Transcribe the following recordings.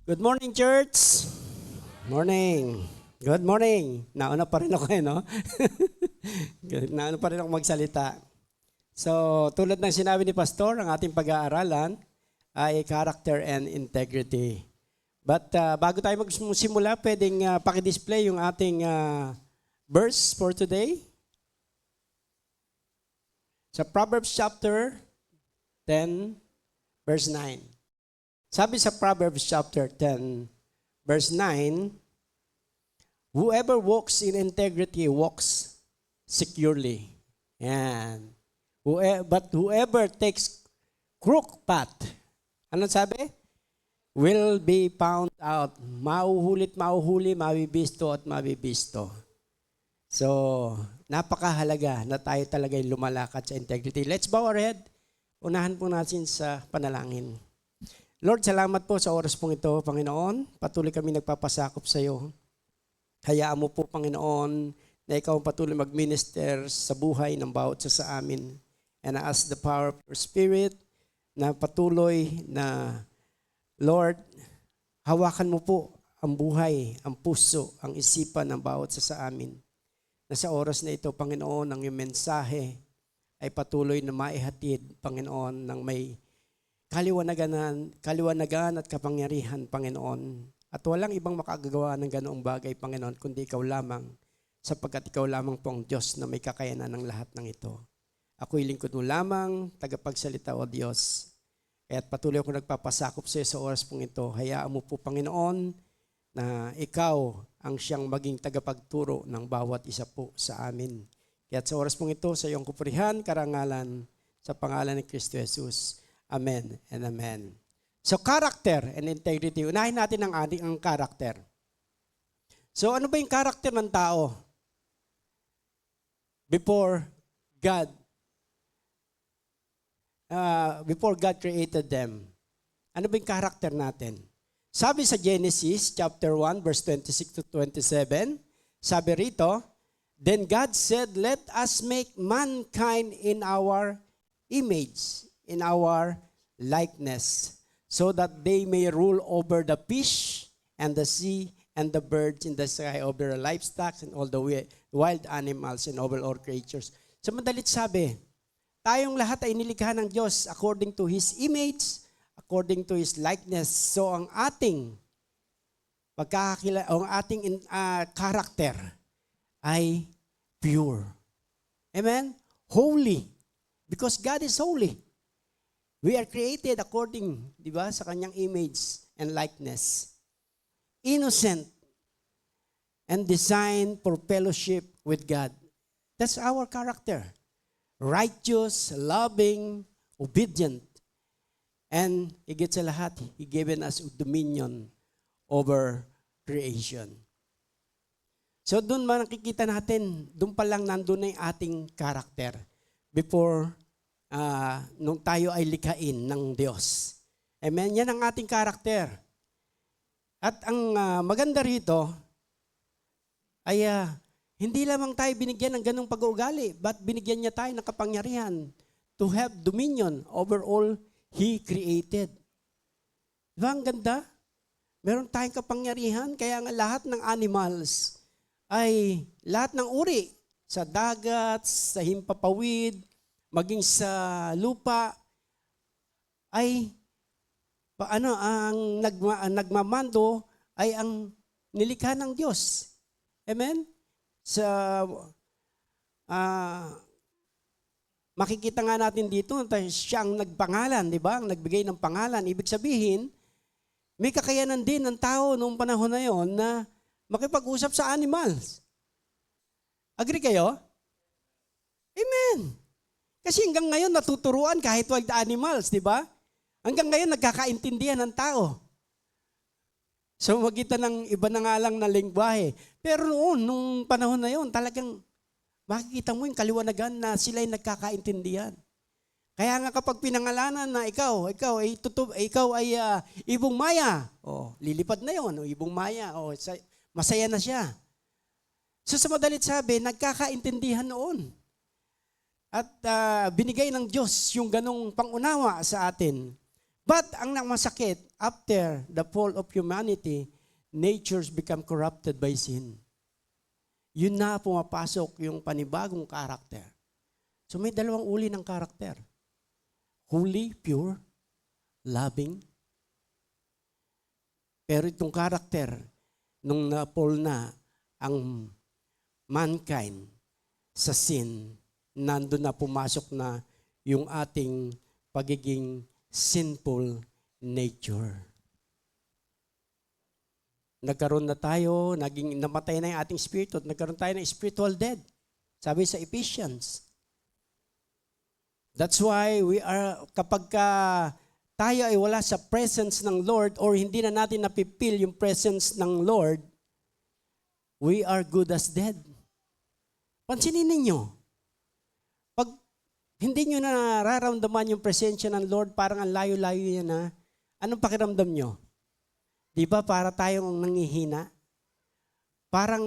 Good morning, church. Morning. Good morning. Nauna pa rin ako no? Nauna pa rin ako magsalita. So, tulad ng sinabi ni Pastor, ang ating pag-aaralan ay character and integrity. But bago tayo magsimula, pwedeng paki-display yung ating verse for today. Sa Proverbs chapter 10, verse 9. Sabi sa Proverbs chapter 10, verse 9, whoever walks in integrity walks securely. Yan. But whoever takes crooked path, ano sabi? Will be found out. Mauhulit, mauhuli, mabibisto at mabibisto. So, napakahalaga na tayo talaga yung lumalakad sa integrity. Let's bow our head. Unahan po natin sa panalangin. Lord, salamat po sa oras pong ito, Panginoon. Patuloy kami nagpapasakop sa iyo. Hayaan mo po, Panginoon, na ikaw ang patuloy mag-minister sa buhay ng bawat isa sa amin. And I ask the power of your Spirit na patuloy na, Lord, hawakan mo po ang buhay, ang puso, ang isipan ng bawat isa sa amin. Na sa oras na ito, Panginoon, ang iyong mensahe ay patuloy na maihatid, Panginoon, ng may kaliwanagan at kapangyarihan, Panginoon. At walang ibang makagagawa ng ganoong bagay, Panginoon, kundi ikaw lamang, sapagkat ikaw lamang po ang Diyos na may kakayanan ng lahat ng ito. Ako'y lingkod mo lamang, tagapagsalita o Diyos. Kaya't patuloy ako nagpapasakop sa iyo sa oras pong ito. Hayaan mo po, Panginoon, na ikaw ang siyang maging tagapagturo ng bawat isa po sa amin. Kaya't sa oras pong ito, sa iyong kupurihan, karangalan, sa pangalan ni Kristo Jesus. Amen and amen. So character and integrity. Unahin natin ang character. So ano ba yung character ng tao? Before God created them. Ano ba yung character natin? Sabi sa Genesis chapter 1 verse 26 to 27, sabi rito, then God said, let us make mankind in our image, in our likeness, so that they may rule over the fish and the sea and the birds in the sky, over the livestock and all the wild animals and over all creatures. So madalit sabi, tayong lahat ay nilikha ng Diyos according to His image, according to His likeness. So ang ating character ay pure. Amen? Holy. Because God is holy. We are created according, di ba, sa kanyang image and likeness. Innocent and designed for fellowship with God. That's our character. Righteous, loving, obedient. And higit sa lahat, He given us dominion over creation. So doon makikita natin, doon pa lang nandun na yung ating character before nung tayo ay likhain ng Diyos. Amen? Yan ang ating karakter. At ang maganda rito ay hindi lamang tayo binigyan ng ganong pag-uugali, but binigyan niya tayo ng kapangyarihan to have dominion over all He created. Diba ang ganda? Meron tayong kapangyarihan, kaya nga lahat ng animals ay lahat ng uri, sa dagat, sa himpapawid, maging sa lupa, ay ang nagmamando ay ang nilikha ng Diyos. Amen? Sa makikita nga natin dito, siya ang nagpangalan, di ba? Ang nagbigay ng pangalan. Ibig sabihin, may kakayanan din ng tao noong panahon na yon na makipag-usap sa animals. Agree kayo? Amen. Kasi hanggang ngayon natuturuan kahit wild animals, di ba? Hanggang ngayon nagkakaintindihan ng tao. So magitan ng iba na nga lang na lengguwahe. Pero noon, nung panahon na yon, talagang makikita mo yung kaliwanagan na sila'y nagkakaintindihan. Kaya nga kapag pinangalanan na ikaw ay ibong maya, lilipad na yon, ibong maya, masaya na siya. So sa madalit sabi, nagkakaintindihan noon. At binigay ng Diyos yung ganong pangunawa sa atin. But ang masakit, after the fall of humanity, natures become corrupted by sin. Yun na pumapasok yung panibagong karakter. So may dalawang uri ng karakter. Holy, pure, loving. Pero itong karakter, nung na-fall na ang mankind sa sin, nandun na pumasok na yung ating pagiging sinful nature. Nagkaroon na tayo, namatay na yung ating spirito at nagkaroon tayo ng spiritual dead. Sabi sa Ephesians. That's why kapag tayo ay wala sa presence ng Lord or hindi na natin napipil yung presence ng Lord, we are good as dead. Pansinin ninyo, pag hindi nyo na nararamdaman yung presensya ng Lord, parang ang layo-layo yan na, anong pakiramdam nyo? Di ba para tayong nangihina? Parang,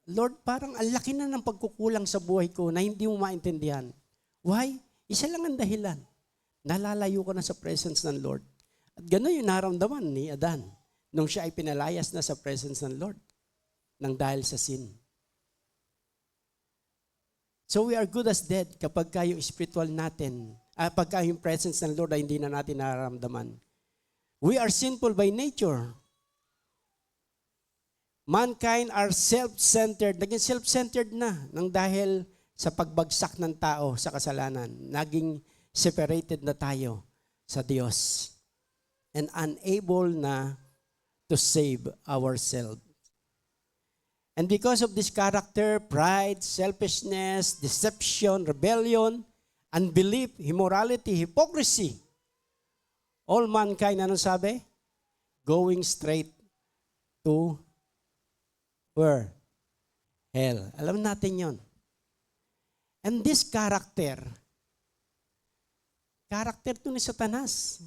Lord, parang ang laki na ng pagkukulang sa buhay ko na hindi mo maintindihan. Why? Isa lang ang dahilan. Nalalayo ko na sa presence ng Lord. At gano'n yung naramdaman ni Adan nung siya ay pinalayas na sa presence ng Lord nang dahil sa sin. So we are good as dead kapag yung spiritual natin, pagka yung presence ng Lord ay hindi na natin nararamdaman. We are sinful by nature. Mankind are self-centered. Naging self-centered na nang dahil sa pagbagsak ng tao sa kasalanan. Naging separated na tayo sa Diyos. And unable na to save ourselves. And because of this character, pride, selfishness, deception, rebellion, unbelief, immorality, hypocrisy, all mankind, anong sabi? Going straight to where? Hell. Alam natin yon. And this character to ni Satanas,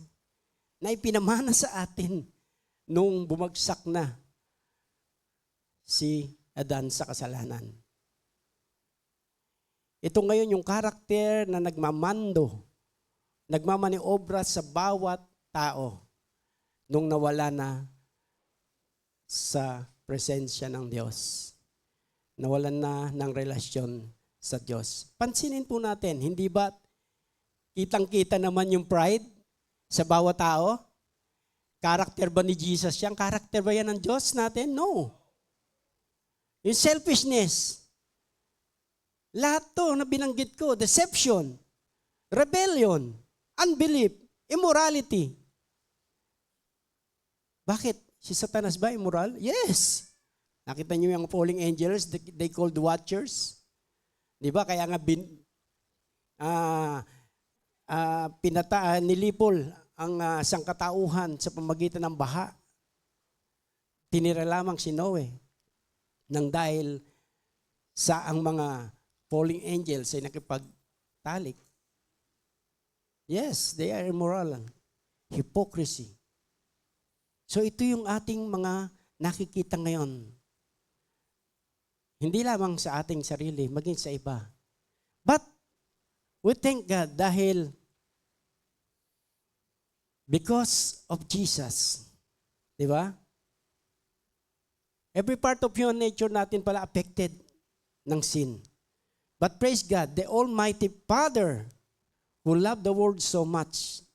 na ipinamana sa atin nung bumagsak na si Adan sa kasalanan. Ito ngayon yung karakter na nagmamaniobra sa bawat tao nung nawala na sa presensya ng Diyos. Nawalan na ng relasyon sa Diyos. Pansinin po natin, hindi ba kitang-kita naman yung pride sa bawat tao? Karakter ba ni Jesus yan? Karakter ba yan ng Diyos natin? No. Yung selfishness. Lahat to na binanggit ko, deception, rebellion, unbelief, immorality. Bakit? Si Satanas ba immoral? Yes. Nakita niyo yung falling angels, they called watchers. Di ba? Kaya nga nilipol ang sangkatauhan sa pamagitan ng baha. Tinira lamang si Noe nang dahil sa ang mga falling angels ay nakipagtalik. Yes, they are immoral. Hypocrisy. So ito yung ating mga nakikita ngayon. Hindi lamang sa ating sarili, maging sa iba. But we thank God dahil because of Jesus. Di ba? Every part of human nature natin pala affected ng sin. But praise God, the Almighty Father who loved the world so much.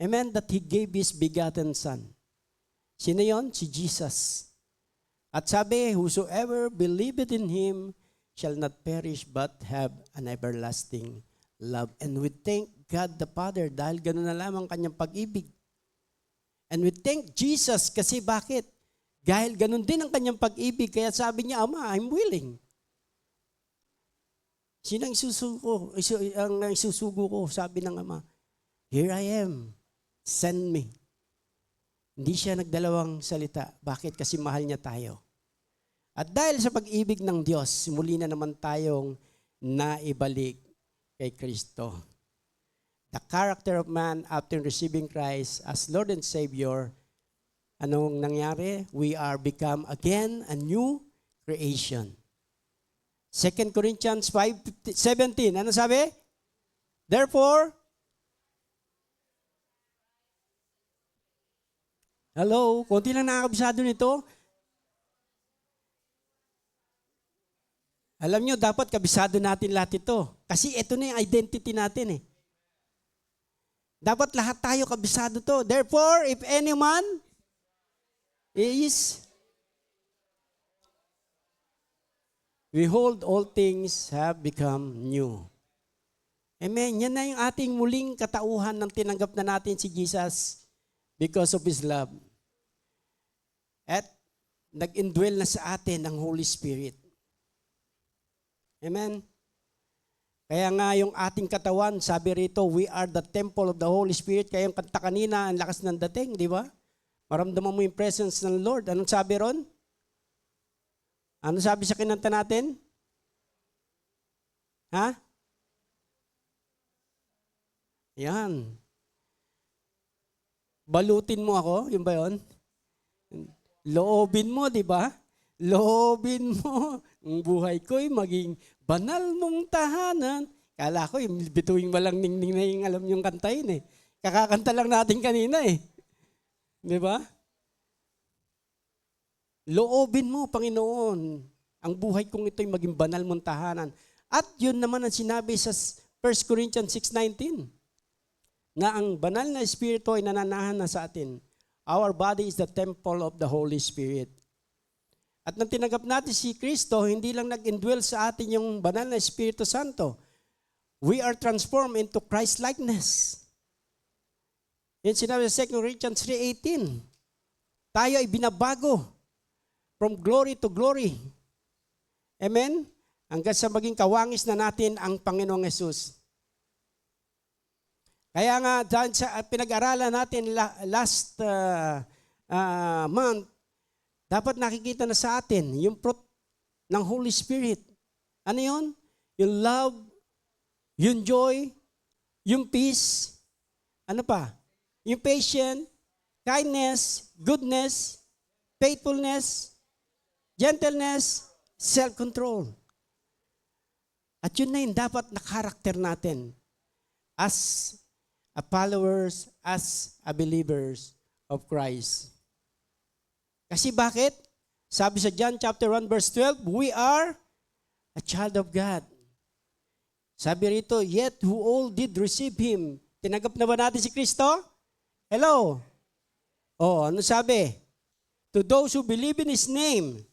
Amen, that He gave His begotten Son. Sino yon? Si Jesus. At sabi, whosoever believeth in Him shall not perish but have an everlasting love. And we thank God the Father dahil gano'n na lamang kanyang pag-ibig. And we thank Jesus kasi bakit? Dahil gano'n din ang kanyang pag-ibig, kaya sabi niya, Ama, I'm willing. Sino ang isusugo ko? Sabi ng Ama, here I am, send me. Hindi siya nagdalawang salita. Bakit? Kasi mahal niya tayo. At dahil sa pag-ibig ng Diyos, muli na naman tayong naibalik kay Kristo. The character of man after receiving Christ as Lord and Savior, anong nangyari? We are become again a new creation. 2 Corinthians 5:17. Ano sabi? Therefore, hello, konti lang nakakabisado nito. Alam nyo, dapat kabisado natin lahat ito. Kasi ito na yung identity natin eh. Dapat lahat tayo kabisado to. Therefore, if anyone is, behold, all things have become new. Amen. Yan na yung ating muling katauhan ng tinanggap na natin si Jesus because of His love. At nag-indwell na sa atin ang Holy Spirit. Amen. Kaya nga yung ating katawan, sabi rito, we are the temple of the Holy Spirit. Kaya yung kanta kanina, ang lakas ng dating, di ba? Maramdaman mo yung presence ng Lord. Anong sabi ron? Ano sabi sa kinanta natin? Ha? Yan. Balutin mo ako, yun ba yun? Loobin mo, di ba? Loobin mo ang buhay ko'y maging banal mong tahanan. Kala ko, yung bituing walang ningning na yung alam yung kantayin eh. Kakakanta lang natin kanina eh. Di ba? Loobin mo, Panginoon, ang buhay kong ito'y maging banal mong tahanan. At yun naman ang sinabi sa 1 Corinthians 6:19, na ang banal na Espiritu ay nananahan na sa atin. Our body is the temple of the Holy Spirit. At nang tinanggap natin si Kristo, hindi lang nag-indwell sa atin yung banal na Espiritu Santo. We are transformed into Christ-likeness. Yan sinabi sa 2 Corinthians 3:18. Tayo ay binabago from glory to glory. Amen? Hanggang sa maging kawangis na natin ang Panginoong Yesus. Kaya nga, dahil sa pinag-aralan natin last month, dapat nakikita na sa atin yung fruit ng Holy Spirit. Ano yun? Yung love, yung joy, yung peace, ano pa? Yung patience, kindness, goodness, faithfulness, gentleness, self-control. At yun na yung dapat na karakter natin as a followers, as a believers of Christ. Kasi bakit? Sabi sa John chapter 1 verse 12, we are a child of God. Sabi rito, yet who all did receive Him. Tinanggap na ba natin si Kristo? Hello? Oh, ano sabi? To those who believe in His name.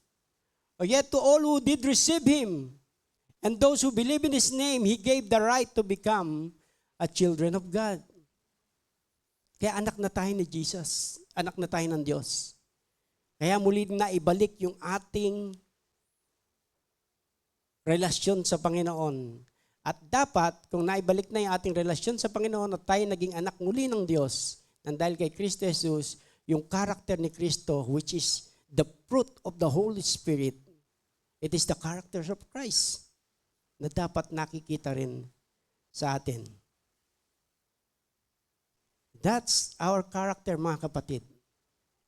O yet to all who did receive Him. And those who believe in His name, He gave the right to become a children of God. Kaya anak na tayo ni Jesus. Anak na tayo ng Diyos. Kaya muli na ibalik yung ating relasyon sa Panginoon. At dapat, kung naibalik na yung ating relasyon sa Panginoon at tayo naging anak muli ng Diyos, nang dahil kay Kristo Jesus, yung karakter ni Kristo, which is the fruit of the Holy Spirit, it is the character of Christ na dapat nakikita rin sa atin. That's our character, mga kapatid.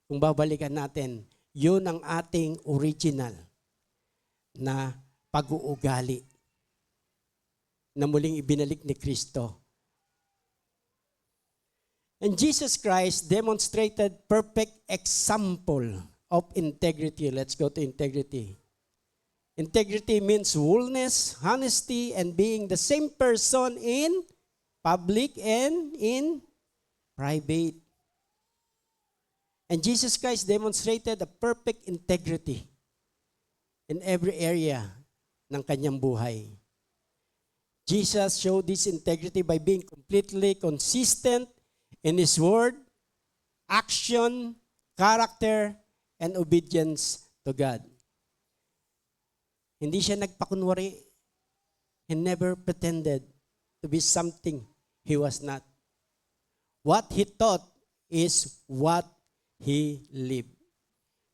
Kung babalikan natin, yun ang ating original na pag-uugali na muling ibinalik ni Kristo. And Jesus Christ demonstrated perfect example of integrity. Let's go to integrity. Integrity means wholeness, honesty, and being the same person in public and in private. And Jesus Christ demonstrated a perfect integrity in every area ng kanyang buhay. Jesus showed this integrity by being completely consistent in His word, action, character, and obedience to God. Hindi siya nagpakunwari. He never pretended to be something He was not. What He taught is what He lived.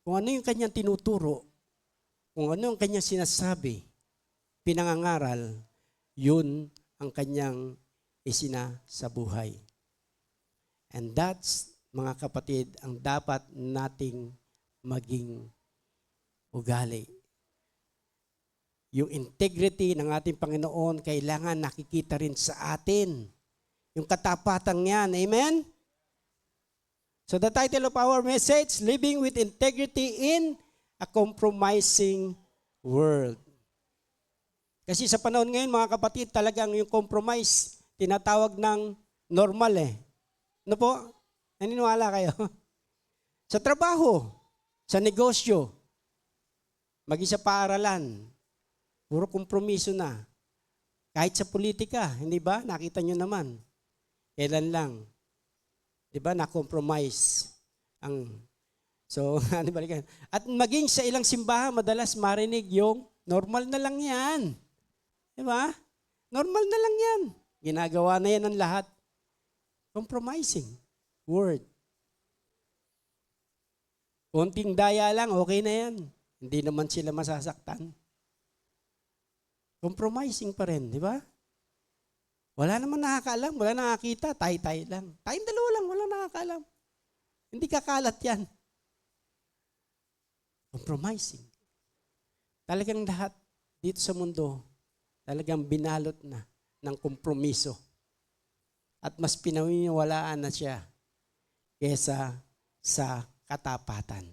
Kung ano yung kanyang tinuturo, kung ano yung kanyang sinasabi, pinangangaral, yun ang kanyang isinasabuhay. And that's, mga kapatid, ang dapat nating maging ugali. yung integrity ng ating Panginoon, kailangan nakikita rin sa atin. Yung katapatan yan. Amen? So the title of our message, Living with Integrity in a Compromising World. Kasi sa panahon ngayon, mga kapatid, talagang yung compromise, tinatawag ng normal eh. Ano po? Naniniwala kayo? Sa trabaho, sa negosyo, maging sa paaralan, puro kompromiso na. Kahit sa politika, hindi ba? Nakita nyo naman. Kailan lang. Di ba? Na-compromise. So, ano balikan? At maging sa ilang simbahan, madalas marinig yung normal na lang yan. Di ba? Normal na lang yan. Ginagawa na yan ng lahat. Compromising. Word. Konting daya lang, okay na yan. Hindi naman sila masasaktan. Compromising pa rin, di ba? Wala naman nakakaalam, wala nakakita, tayo-tayo lang. Tayong dalawa lang, wala nakakaalam. Hindi kakalat yan. Compromising. Talagang lahat dito sa mundo, talagang binalot na ng kompromiso. At mas pinawiniwalaan na siya kesa sa katapatan.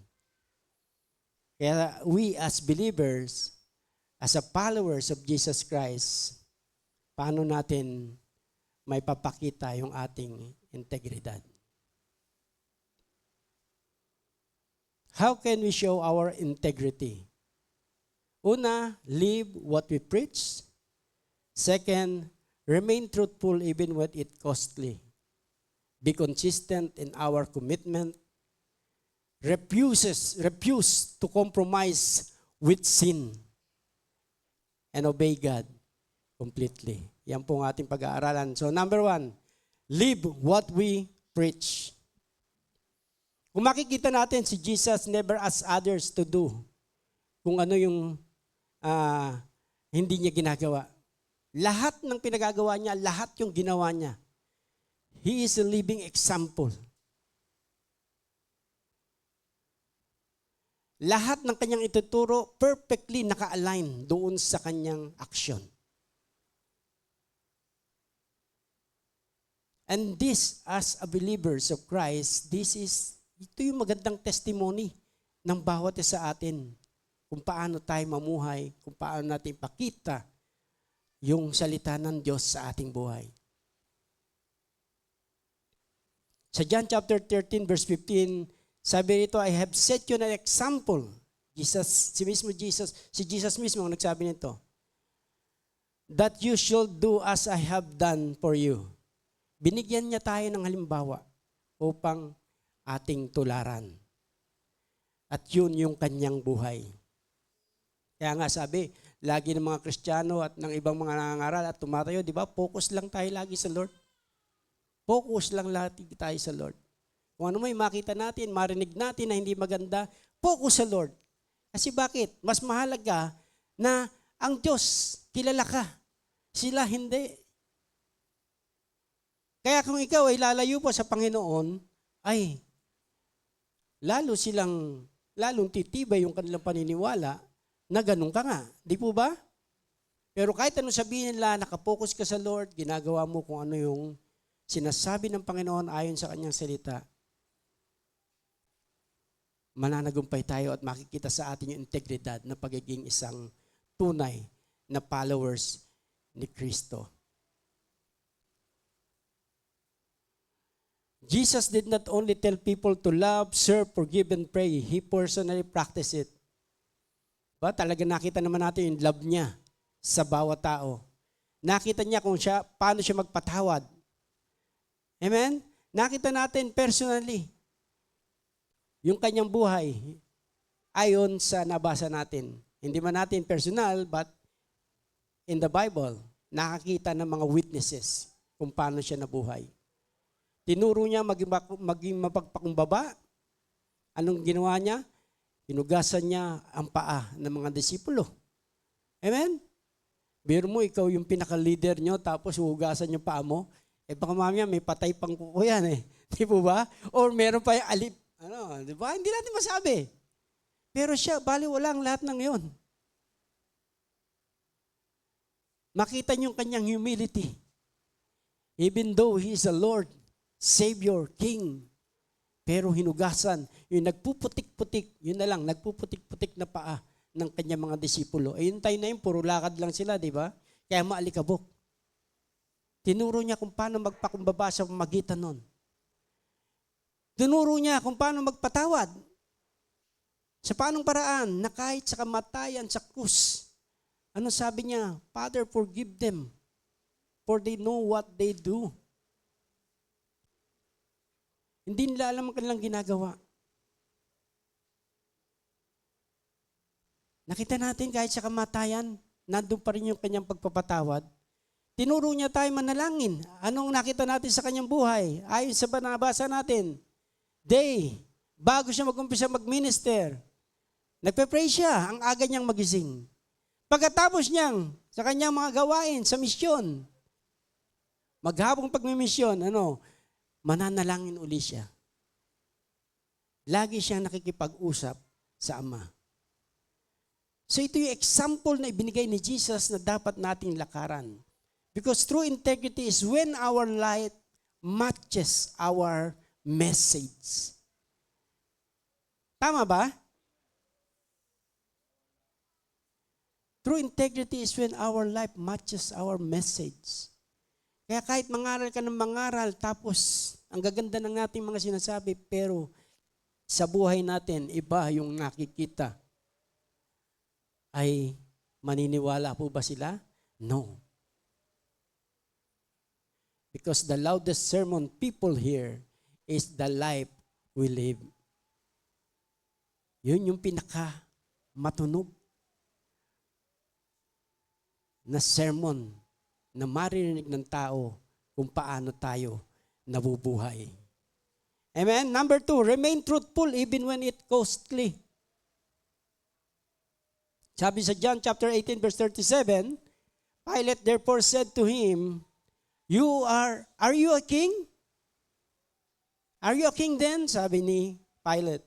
Kaya we as believers, as a followers of Jesus Christ, paano natin may papakita yung ating integridad? How can we show our integrity? Una, live what we preach. Second, remain truthful even when it costly. Be consistent in our commitment. Refuse to compromise with sin. And obey God completely. Yan po ang ating pag-aaralan. So number 1, live what we preach. Kung makikita natin, si Jesus never asked others to do kung ano yung hindi niya ginagawa. Lahat ng pinagagawa niya, lahat yung ginawa niya. He is a living example. Lahat ng kanyang ituturo perfectly naka-align doon sa kanyang aksyon. And this, as a believers of Christ, ito yung magandang testimony ng bawat isa sa atin. Kung paano tayo mamuhay, kung paano natin ipakita yung salita ng Diyos sa ating buhay. Sa John chapter 13 verse 15, sabi rito, I have set you an example. Si Jesus mismo ang nagsabi nito. That you should do as I have done for you. Binigyan niya tayo ng halimbawa upang ating tularan. At yun yung kanyang buhay. Kaya nga sabi, lagi ng mga Kristiyano at ng ibang mga nangangaral at tumatayo, di ba? Focus lang tayo lagi sa Lord. Focus lang lagi tayo sa Lord. Kung ano may makita natin, marinig natin na hindi maganda, focus sa Lord. Kasi bakit? Mas mahalaga na ang Diyos, kilala ka. Sila hindi. Kaya kung ikaw ay lalayo pa sa Panginoon, ay lalong titibay yung kanilang paniniwala na ganun ka nga. Di po ba? Pero kahit anong sabihin nila, nakapokus ka sa Lord, ginagawa mo kung ano yung sinasabi ng Panginoon ayon sa kanyang salita, mananagumpay tayo at makikita sa atin yung integridad na pagiging isang tunay na followers ni Kristo. Jesus did not only tell people to love, serve, forgive, and pray. He personally practiced it. Ba, talaga nakita naman natin yung love niya sa bawat tao. Nakita niya paano siya magpatawad. Amen? Nakita natin personally yung kanyang buhay ayon sa nabasa natin. Hindi man natin personal, but in the Bible, nakakita ng mga witnesses kung paano siya nabuhay. Tinuro niya maging mapagpakumbaba. Anong ginawa niya? Hinugasan niya ang paa ng mga disipulo. Amen? Biro mo, ikaw yung pinaka-leader nyo, tapos hugasan yung paa mo. Baka mamaya may patay pang kuko yan eh. Di po ba? Or meron pa yung alip. Di ba? Hindi natin masabi. Pero siya, baliwala ang lahat ng yon. makita niyo yung kanyang humility. Even though He is the Lord, Savior, King, pero hinugasan, yung nagpuputik-putik, yun na lang, nagpuputik-putik na paa ng kanyang mga disipulo. Yung time na yun, puro lakad lang sila, di ba? Kaya maalikabok. Tinuro niya kung paano magpakumbaba sa pamagitan nun. Tinuro niya kung paano magpatawad. Sa paanong paraan na kahit sa kamatayan, sa krus, ano sabi niya? Father, forgive them, for they know what they do. Hindi nila alam ang kanilang ginagawa. Nakita natin kahit sa kamatayan, nandun pa rin yung kanyang pagpapatawad. Tinuro niya tayo manalangin. Anong nakita natin sa kanyang buhay? Ayon sa nabasa natin, bago siya mag-umpisa mag-minister, nagpe-pray siya, ang aga niyang magising. Pagkatapos niyang, sa kanyang mga gawain, sa misyon, maghapong pagmimisyon, mananalangin uli siya. Lagi siyang nakikipag-usap sa Ama. So ito yung example na ibinigay ni Jesus na dapat nating lakaran. Because true integrity is when our light matches our message. Tama ba? True integrity is when our life matches our message. Kaya kahit mangaral ka ng mangaral, tapos ang gaganda ng ating mga sinasabi, pero sa buhay natin, iba yung nakikita. Ay maniniwala po ba sila? No. Because the loudest sermon people hear is the life we live. Yun yung pinaka matunog na sermon na maririnig ng tao kung paano tayo nabubuhay. Amen? Number 2, remain truthful even when it costly. Sabi sa John chapter 18 verse 37, Pilate therefore said to him, Are you a king? Are you a king then? Sabi ni Pilate.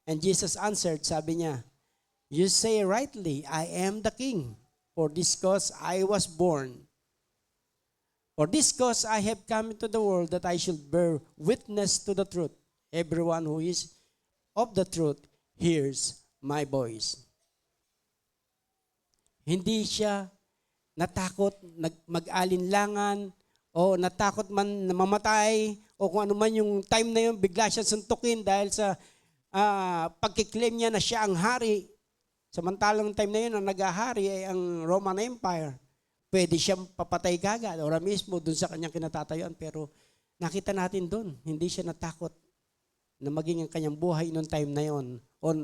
And Jesus answered, sabi niya, You say rightly, I am the king. For this cause I was born. For this cause I have come into the world that I should bear witness to the truth. Everyone who is of the truth hears my voice. Hindi siya natakot, mag-alinlangan, o natakot man na mamatay, o kung ano man yung time na yun, bigla siya suntukin dahil sa pagkiklaim niya na siya ang hari. Samantalang time na yun, ang nag-ahari ay ang Roman Empire. Pwede siyang papatay kagad, ora mismo dun sa kanyang kinatatayuan. Pero nakita natin dun, hindi siya natakot na maging ang kanyang buhay noong time na yun. O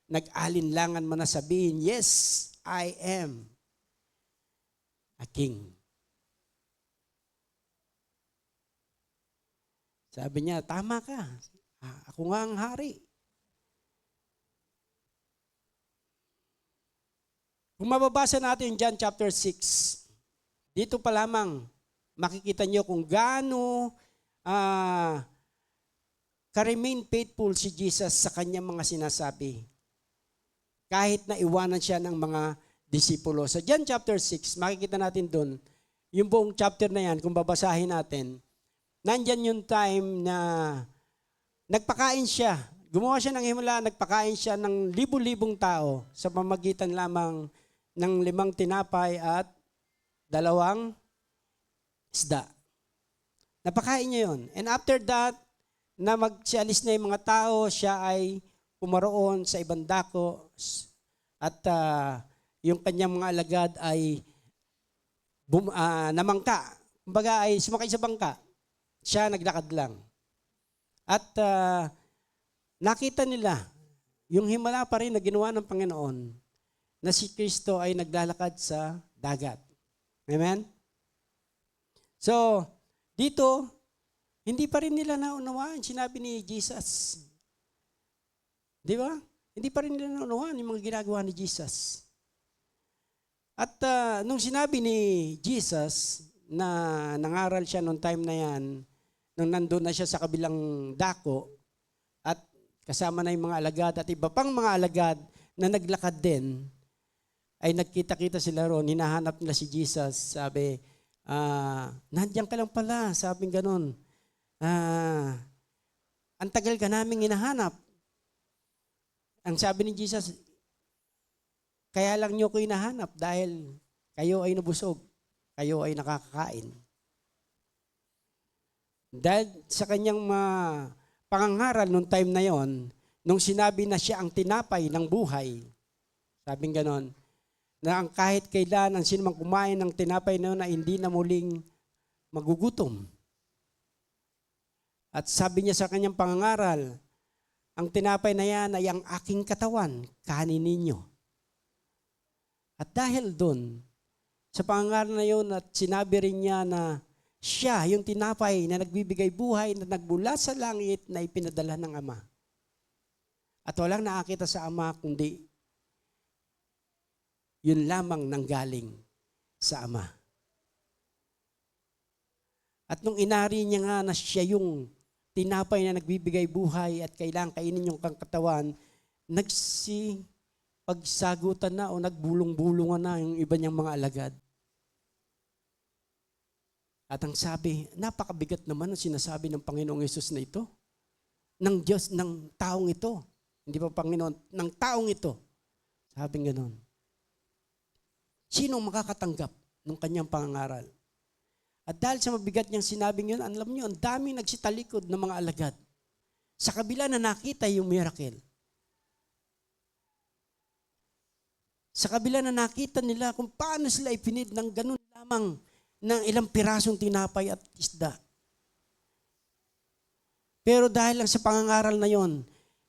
nag-alinlangan man na sabihin, yes, I am a king. Sabi niya, tama ka. Ako nga ang hari. Kung mababasa natin John chapter 6, dito pa lamang makikita niyo kung gaano ka-remain faithful si Jesus sa kanyang mga sinasabi. Kahit na iwanan siya ng mga disipulo. Sa John chapter 6, makikita natin doon, yung buong chapter na yan, kung babasahin natin, nandyan yung time na nagpakain siya. Gumawa siya ng himala, nagpakain siya ng libu-libong tao sa pamagitan lamang ng 5 tinapay at 2 isda. Napakain niya yun. And after that, na magsialis na yung mga tao, siya ay pumaroon sa ibang dako at yung kanyang mga alagad ay namangka. Kumbaga ay sumakay sa bangka. Siya naglakad lang. At nakita nila yung himala pa rin na ginawa ng Panginoon na si Kristo ay naglalakad sa dagat. Amen? So, dito, hindi pa rin nila naunawaan, sinabi ni Jesus. Di ba? Hindi pa rin nila naunawaan yung mga ginagawa ni Jesus. At nung sinabi ni Jesus na nangaral siya nung time na yan, nung nandun na siya sa kabilang dako, at kasama na yung mga alagad at iba pang mga alagad na naglakad din, ay nagkita-kita sila roon, hinahanap nila si Jesus. Sabi, nandiyan ka lang pala, sabing ganun. Ang tagal ka naming hinahanap. Ang sabi ni Jesus, kaya lang niyo ko hinahanap dahil kayo ay nabusog, kayo ay nakakakain. Dahil sa kanyang pangangaral nung time na yon, nung sinabi na siya ang tinapay ng buhay, sabing ganon, na ang kahit kailan ang sinumang kumain ng tinapay na yun ay hindi na muling magugutom. At sabi niya sa kanyang pangangaral, ang tinapay na yan ay ang aking katawan, kanin ninyo. At dahil doon, sa pangangaral na yun at sinabi rin niya na siya, yung tinapay na nagbibigay buhay, na nagbula sa langit na ipinadala ng Ama. At walang nakakita sa Ama kundi yun lamang nanggaling sa Ama. At nung inari niya nga na siya yung tinapay na nagbibigay buhay at kailangan kainin yung katawan, pagsagutan na o nagbulong-bulungan na yung iba niyang mga alagad. At ang sabi, napakabigat naman ang sinasabi ng Panginoong Yesus na ito. Ng Diyos, ng taong ito. Hindi pa Panginoon, ng taong ito. Sabing gano'n. Sino makakatanggap ng kanyang pangangaral? At dahil sa mabigat niyang sinabing yun, alam niyo, ang daming nagsitalikod ng mga alagad. Sa kabila na nakita yung miracle. Sa kabila na nakita nila kung paano sila ipinid ng ganun lamang ng ilang pirasong tinapay at isda. Pero dahil lang sa pangangaral na yon,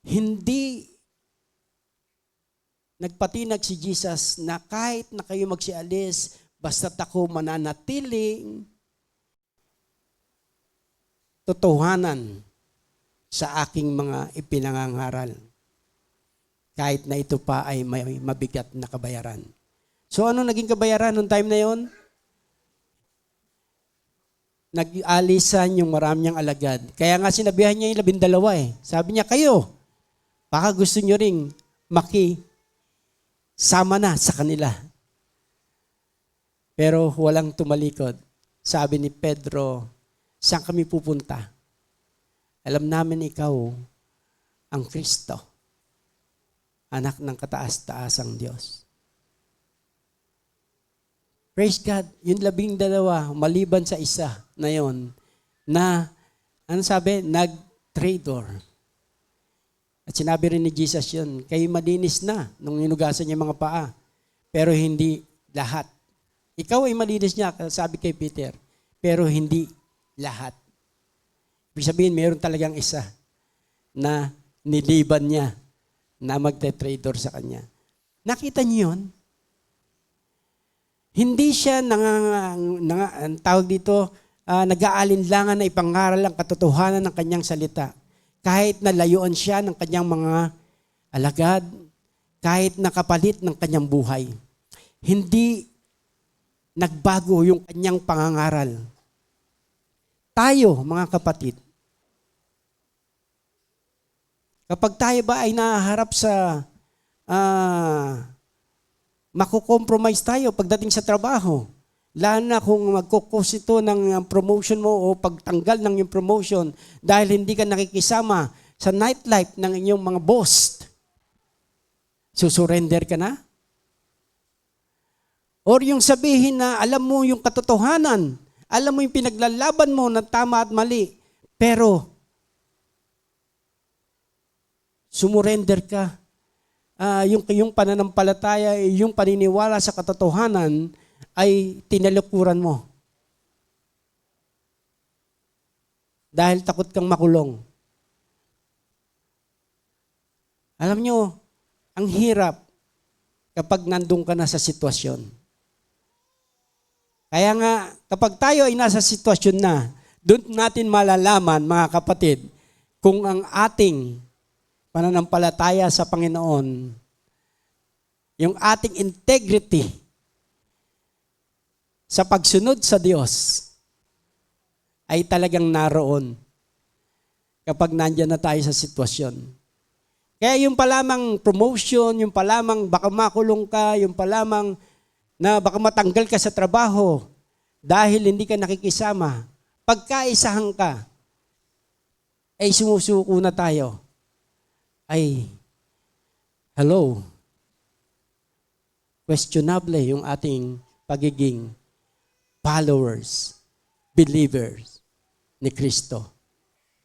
hindi nagpatinag si Jesus na kahit na kayo magsialis, basta't ako mananatiling totohanan sa aking mga ipinangangaral. Kahit na ito pa ay may mabigat na kabayaran. So ano naging kabayaran noong time na yon? Nag-alisan yung maraming alagad. Kaya nga sinabihan niya yung 12 . Sabi niya, kayo, baka gusto nyo ring sama na sa kanila. Pero walang tumalikod. Sabi ni Pedro, saan kami pupunta? Alam namin ikaw ang Kristo, anak ng kataas-taasang Diyos. Praise God, yung 12, maliban sa isa na yon, na, ano sabi, nag-traitor. At sinabi rin ni Jesus yun, kayo malinis na nung inugasan niya mga paa, pero hindi lahat. Ikaw ay malinis niya, sabi kay Peter, pero hindi lahat. Ibig sabihin, mayroon talagang isa na niliban niya na magte-traitor sa kanya. Nakita niyo yun? Hindi siya tawag dito, nag-aalinlangan na ipangaral ang katotohanan ng kanyang salita. Kahit na layuan siya ng kanyang mga alagad, kahit nakapalit ng kanyang buhay. Hindi nagbago yung kanyang pangangaral. Tayo, mga kapatid, kapag tayo ba ay naharap sa makukompromise tayo pagdating sa trabaho. Lalo na kung magkukos ito ng promotion mo o pagtanggal ng yung promotion dahil hindi ka nakikisama sa nightlife ng inyong mga boss. Susurrender ka na? Or yung sabihin na alam mo yung katotohanan, alam mo yung pinaglalaban mo na tama at mali, pero sumurrender ka. Yung pananampalataya, yung paniniwala sa katotohanan ay tinalukuran mo. Dahil takot kang makulong. Alam nyo, ang hirap kapag nandun ka na sa sitwasyon. Kaya nga, kapag tayo ay nasa sitwasyon na, doon natin malalaman, mga kapatid, kung ang ating pananampalataya sa Panginoon, yung ating integrity sa pagsunod sa Diyos ay talagang naroon kapag nandyan na tayo sa sitwasyon. Kaya yung palamang promotion, yung palamang baka makulong ka, yung palamang na baka matanggal ka sa trabaho dahil hindi ka nakikisama, pagkaisahan ka, ay sumusuko na tayo. Ay, hello, questionable yung ating pagiging followers, believers ni Kristo.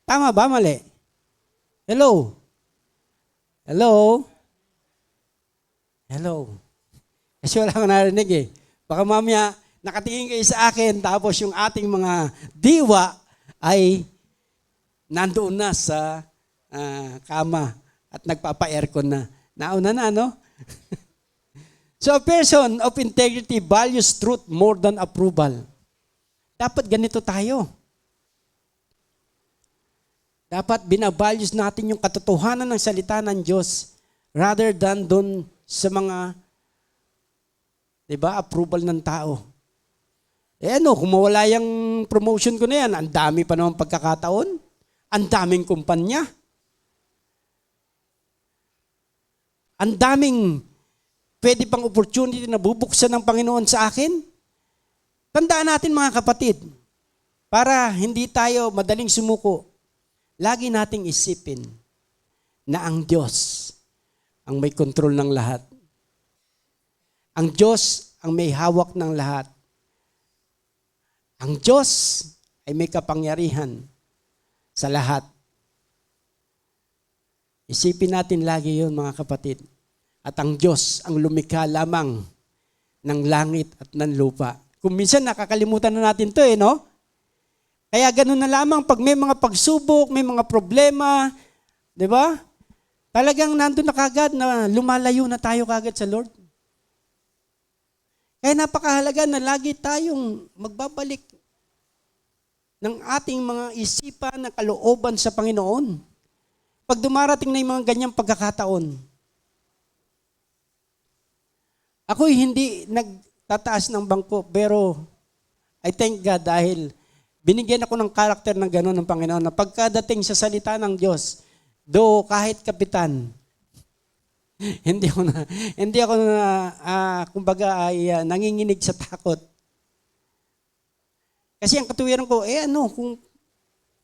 Tama ba? Mali? Hello? Hello? Hello? Kasi wala akong narinig eh. Baka mamaya nakatingin kayo sa akin tapos yung ating mga diwa ay nandoon na sa kama at nagpapa-aircon na. Nauna na, no? So a person of integrity values truth more than approval. Dapat ganito tayo. Dapat binabalyos natin yung katotohanan ng salita ng Diyos rather than doon sa mga, di ba, approval ng tao. Eh ano, kung mawala yung promotion ko na yan, ang dami pa naman pagkakataon, ang daming kumpanya, ang daming pwede pang opportunity na bubuksan ng Panginoon sa akin. Tandaan natin mga kapatid, para hindi tayo madaling sumuko, lagi nating isipin na ang Diyos ang may kontrol ng lahat. Ang Diyos ang may hawak ng lahat. Ang Diyos ay may kapangyarihan sa lahat. Isipin natin lagi yun mga kapatid. At ang Diyos ang lumikha lamang ng langit at ng lupa. Kung minsan nakakalimutan na natin to no? Kaya ganun na lamang pag may mga pagsubok, may mga problema, di ba? Talagang nandun na kagad na lumalayo na tayo kagad sa Lord. Kaya napakahalaga na lagi tayong magbabalik ng ating mga isipan na kalooban sa Panginoon. Pag dumarating na yung mga ganyang pagkakataon, ako'y hindi nagtataas ng bangko, pero I thank God dahil binigyan ako ng karakter ng gano'n ng Panginoon na pagkadating sa salita ng Diyos, kahit kapitan, hindi ako na kumbaga ay nanginginig sa takot. Kasi ang katuwiran ko, kung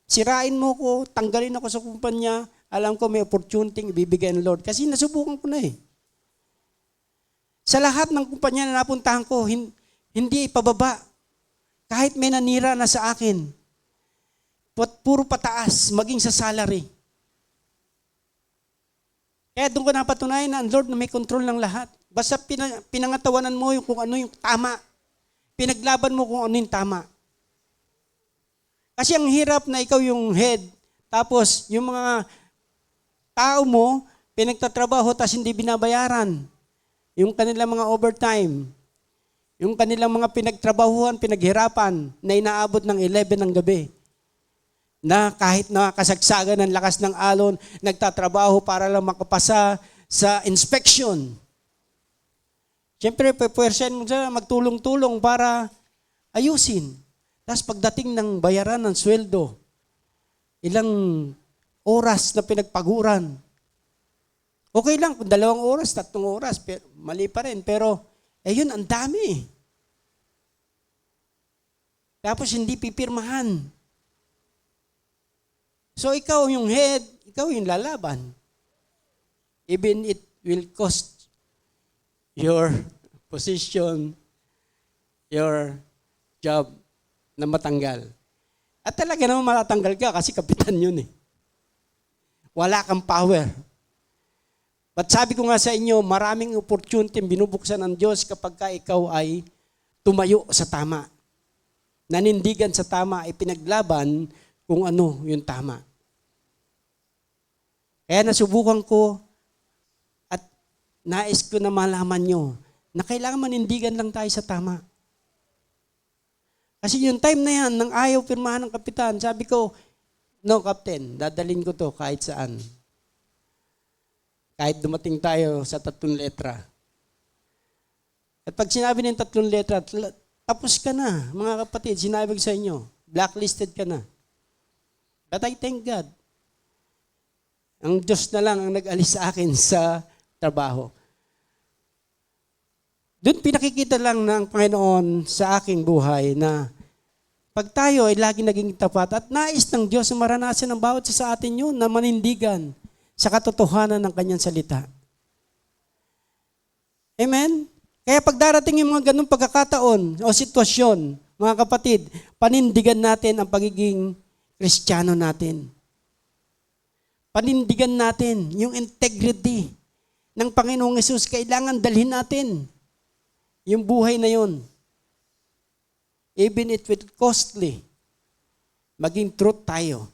sirain mo ko, tanggalin ako sa kumpanya, alam ko may opportunity ibibigay ng Lord. Kasi nasubukan ko na eh. Sa lahat ng kumpanya na napuntahan ko, hindi ipababa. Kahit may nanira na sa akin, puro pataas, maging sa salary. Kaya doon ko napatunayan na ang Lord na may control ng lahat. Basta pinangatawanan mo yung kung ano yung tama. Pinaglaban mo kung ano yung tama. Kasi ang hirap na ikaw yung head, tapos yung mga tao mo, pinagtatrabaho, tapos hindi binabayaran. Yung kanilang mga overtime. Yung kanilang mga pinagtrabahuhan, pinaghirapan, na inaabot ng 11 ng gabi. Na kahit nakasagsagan ng lakas ng alon, nagtatrabaho para lang makapasa sa inspection. Siyempre, pwede mo sila magtulong-tulong para ayusin. Tapos pagdating ng bayaran ng sweldo, ilang oras na pinagpaguran. Okay lang kung 2 oras, 3 oras, pero mali pa rin. Pero, yun, ang dami. Tapos hindi pipirmahan. So ikaw yung head, ikaw yung lalaban. Even it will cost your position, your job na matanggal. At talaga naman matatanggal ka kasi kapitan yun eh. Wala kang power. But sabi ko nga sa inyo, maraming opportunity binubuksan ng Diyos kapag ka ikaw ay tumayo sa tama. Nanindigan sa tama, ay pinaglaban kung ano yung tama. Kaya nasubukan ko at nais ko na malaman nyo na kailangan manindigan lang tayo sa tama. Kasi yung time na yan, nang ayaw pirmahan ng kapitan, sabi ko, no, Captain, dadalhin ko to kahit saan. Kahit dumating tayo sa 3 letra. At pag sinabi ng 3 letra, tapos ka na, mga kapatid, sinabi ko sa inyo, blacklisted ka na. But I thank God. Ang Diyos na lang ang nag-alis sa akin sa trabaho. Doon pinakikita lang ng Panginoon sa aking buhay na pag tayo ay lagi naging tapat at nais ng Diyos na maranasan ng bawat isa sa atin yun na manindigan sa katotohanan ng kanyang salita. Amen? Kaya pag darating yung mga ganung pagkakataon o sitwasyon, mga kapatid, panindigan natin ang pagiging Kristiyano natin. Panindigan natin yung integrity ng Panginoong Hesus. Kailangan dalhin natin yung buhay na yun. Even if it's costly, maging truth tayo.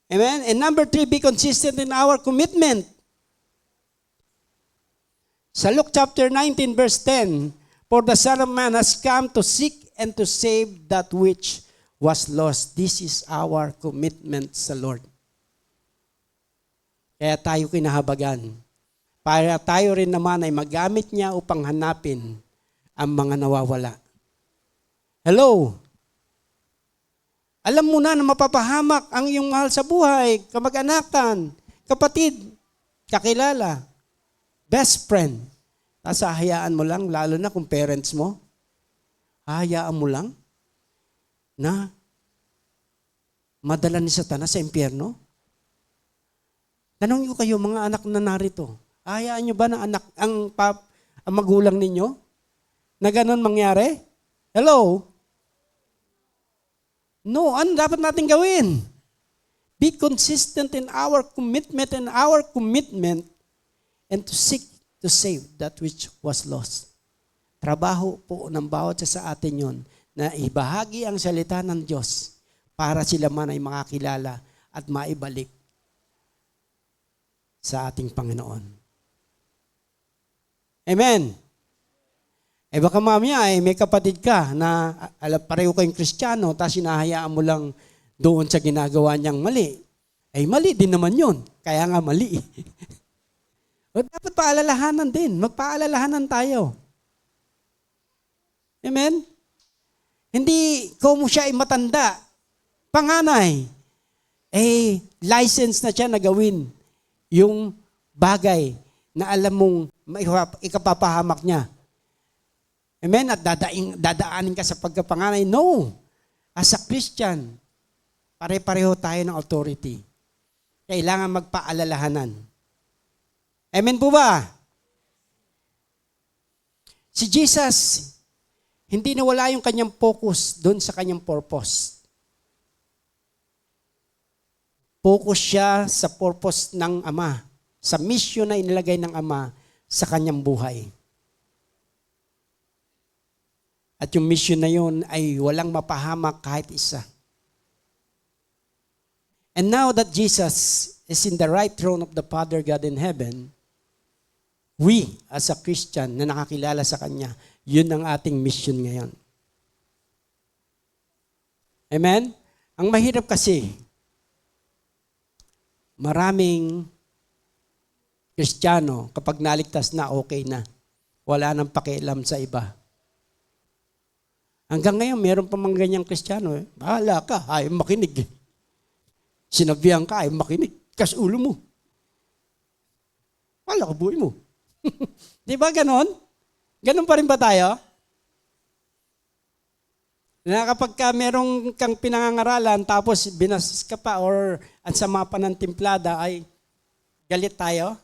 Amen? And number 3, be consistent in our commitment. Sa Luke chapter 19 verse 10, for the Son of Man has come to seek and to save that which was lost. This is our commitment sa Lord. Kaya tayo kinahabagan. Para tayo rin naman ay magamit niya upang hanapin ang mga nawawala. Hello? Alam mo na mapapahamak ang iyong mahal sa buhay, kamag-anakan, kapatid, kakilala, best friend. Tapos hahayaan mo lang, lalo na kung parents mo, hahayaan mo lang na madala ni Satanas sa impyerno? Tanong niyo kayo, mga anak na narito, hahayaan niyo ba na ang magulang ninyo na ganun mangyari? Hello? No, ano dapat natin gawin? Be consistent in our commitment and to seek to save that which was lost. Trabaho po ng bawat sa atin yon na ibahagi ang salita ng Diyos para sila man ay makakilala at maibalik sa ating Panginoon. Amen. Eh baka mamaya may kapatid ka na pareho kayong Kristiyano tapos hinahayaan mo lang doon sa ginagawa niyang mali. Eh mali din naman yun. Kaya nga mali. O dapat paalalahanan din. Magpaalalahanan tayo. Amen? Hindi kung siya ay matanda, panganay, license na siya na gawin yung bagay na alam mong ikapapahamak niya. Amen? At dadaanin ka sa pagkapanganay. No. As a Christian, pare-pareho tayo ng authority. Kailangan magpaalalahanan. Amen po ba? Si Jesus, hindi nawala yung kanyang focus doon sa kanyang purpose. Focus siya sa purpose ng Ama, sa mission na inilagay ng Ama sa kanyang buhay. At yung mission na yun ay walang mapahamak kahit isa. And now that Jesus is in the right throne of the Father God in heaven, we as a Christian na nakakilala sa Kanya, yun ang ating mission ngayon. Amen? Ang mahirap kasi, maraming Kristiyano, kapag naligtas na, okay na. Wala nang pakialam sa iba. Hanggang ngayon, meron pa mga ganyang Kristiyano. Bahala ka, ayaw makinig. Sinabihan ka, ayaw makinig. Kas ulo mo. Wala ka buhay mo. Di ba ganon? Ganon pa rin ba tayo? Na kapag merong kang pinangangaralan tapos binastos ka pa or ang sama pa ng timplada ay galit tayo?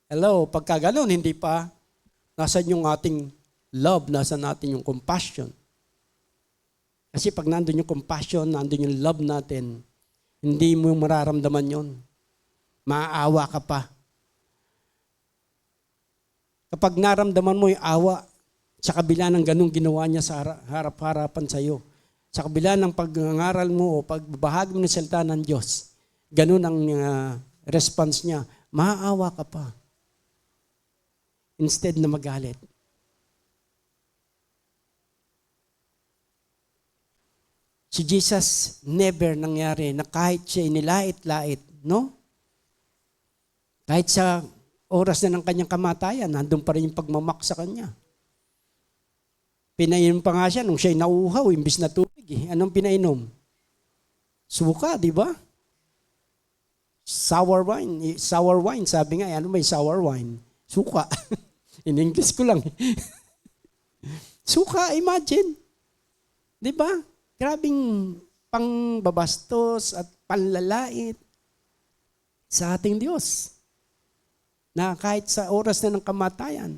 Hello, pagka ganon, hindi pa. Nasaan yung ating love, nasaan natin yung compassion. Kasi pag nandun yung compassion, nandun yung love natin, hindi mo mararamdaman yon. Maaawa ka pa. Kapag naramdaman mo yung awa, sa kabila ng ganung ginawa niya sa harap-harapan sa iyo, sa kabila ng pagngangaral mo o pagbabahagi mo ng salita ng Diyos, ganun ang response niya, maaawa ka pa. Instead na magalit. Si Jesus never nangyari na kahit siya inilait-lait, no? Kahit sa oras na ng kanyang kamatayan, nandun pa rin yung pagmamak sa kanya. Pinainom pa nga siya nung siya'y nauuhaw, imbis na tubig. Anong pinainom? Suka, di ba? Sour wine. Sour wine, sabi nga, ano may sour wine? Suka. In English ko lang. Suka, imagine. Di ba? Grabing pangbabastos at panlalait sa ating Diyos. Na kahit sa oras na ng kamatayan,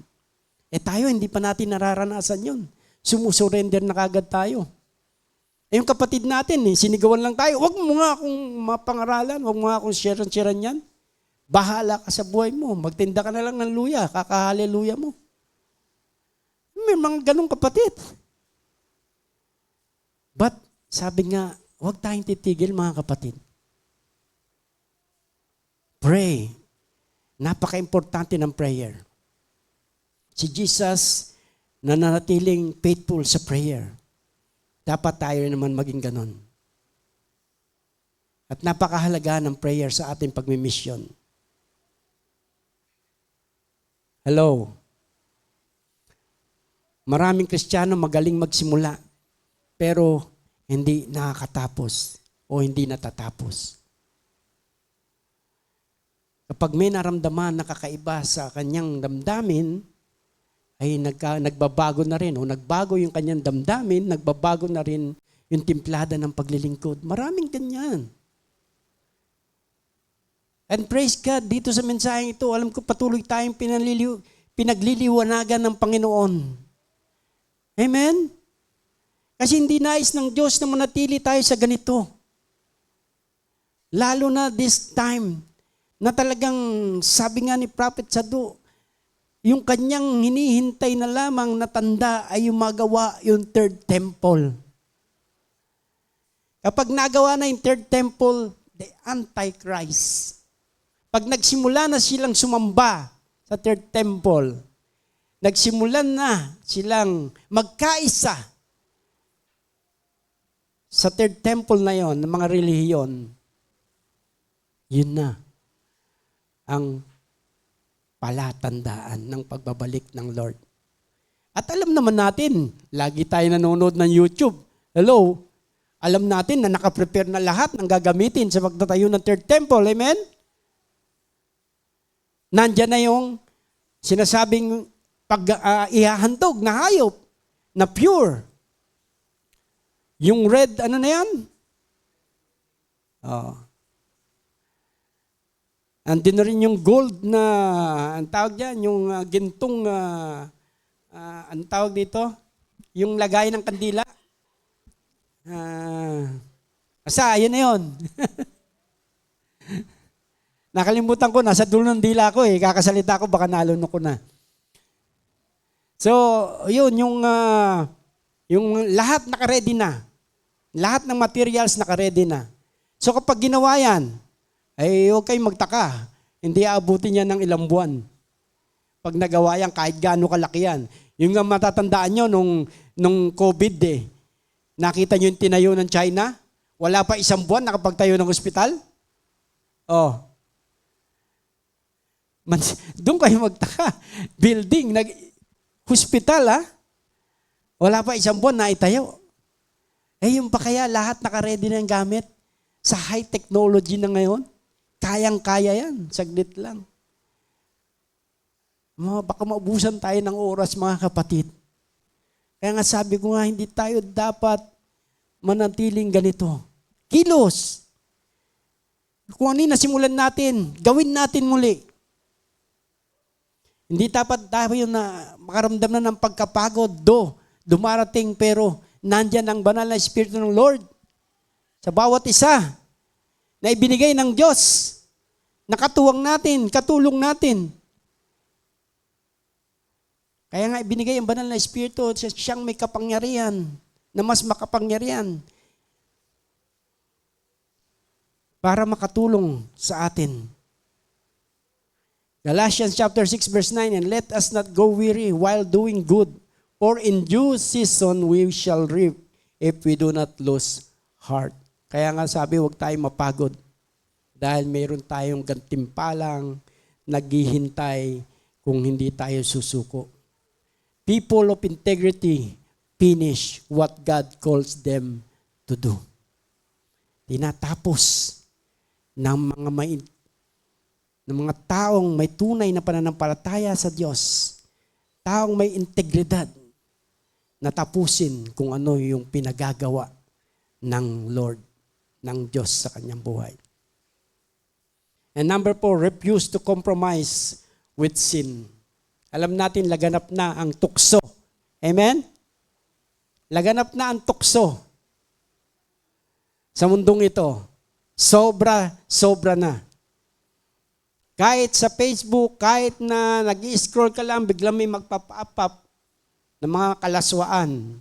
tayo hindi pa natin nararanasan yun. Sumusurrender na kagad tayo. Yung kapatid natin, sinigawan lang tayo. Huwag mo nga akong mapangaralan, huwag mo nga akong share-sharean yan. Bahala ka sa buhay mo. Magtinda ka na lang ng luya, kakahaleluya mo. May mga ganong kapatid. But, sabi nga, huwag tayong titigil mga kapatid. Pray. Napaka-importante ng prayer. Si Jesus, nananatiling faithful sa prayer. Dapat tayo naman maging ganon. At napakahalaga ng prayer sa ating pagmimisyon. Hello. Maraming Kristiyano magaling magsimula, pero hindi nakakatapos o hindi natatapos. Kapag may naramdaman na kakaiba sa kanyang damdamin, ay nagbabago na rin o nagbago yung kanyang damdamin, nagbabago na rin yung timplada ng paglilingkod. Maraming ganyan. And praise God, dito sa mensaheng ito, alam ko patuloy tayong pinagliliwanagan ng Panginoon. Amen? Kasi hindi nais ng Diyos na manatili tayo sa ganito. Lalo na this time, na talagang sabi nga ni Prophet Sadu, yung kanyang hinihintay na lamang na tanda ay yung magawa yung third temple. Kapag nagawa na yung third temple, the Antichrist. Pag nagsimula na silang sumamba sa third temple, nagsimulan na silang magkaisa sa third temple na yon, ng mga relihiyon, yun na ang palatandaan ng pagbabalik ng Lord. At alam naman natin, lagi tayo nanonood ng YouTube. Hello? Alam natin na nakaprepare na lahat ng gagamitin sa pagtatayo ng third temple. Amen? Nandyan na yung sinasabing ihahandog na hayop na pure. Yung red, ano na yan? Andin na rin yung gold na, ang tawag dyan, yung gintong, ang tawag dito, yung lagay ng kandila. Yun na yun. Nakalimutan ko, nasa dulo ng dila ko kakasalita ko, baka nalunok ko na. So, yun, yung lahat naka-ready na. Lahat ng materials naka-ready na. So kapag ginawa yan, ay huwag kayong magtaka. Hindi aabutin yan ng ilang buwan. Pag nagawa yan, kahit gaano kalaki yan. Yung nga matatandaan nyo nung COVID nakita nyo yung tinayo ng China? Wala pa isang buwan nakapagtayo ng ospital? Doon kayo magtaka. Building, hospital wala pa isang buwan na itayo. Yung pa kaya lahat naka-ready na yung gamit sa high technology na ngayon? Kayang-kaya yan. Saglit lang. Baka maubusan tayo ng oras, mga kapatid. Kaya nga sabi ko nga, hindi tayo dapat manatiling ganito. Kilos. Kung ano yung nasimulan natin, gawin natin muli. Hindi dapat tayo na makaramdam na ng pagkapagod. Dumarating pero nandyan ang banal na Espiritu ng Lord sa bawat isa na ibinigay ng Diyos. Nakatuwang natin, katulong natin. Kaya nga ibinigay ang banal na Espiritu, siyang may kapangyarihan, na mas makapangyarihan para makatulong sa atin. Galatians chapter 6 verse 9, and let us not go weary while doing good, for in due season we shall reap if we do not lose heart. Kaya nga sabi, huwag tayong mapagod dahil mayroon tayong gantimpalang naghihintay kung hindi tayo susuko. People of integrity finish what God calls them to do. Tinatapos ng mga ng mga taong may tunay na pananampalataya sa Diyos, taong may integridad, na tapusin kung ano yung pinagagawa ng Lord, ng Diyos sa kanyang buhay. And number 4, refuse to compromise with sin. Alam natin, laganap na ang tukso. Amen? Laganap na ang tukso sa mundong ito. Sobra na. Kahit sa Facebook, kahit na nag-i-scroll ka lang, biglang may magpa-pop up ng mga kalaswaan.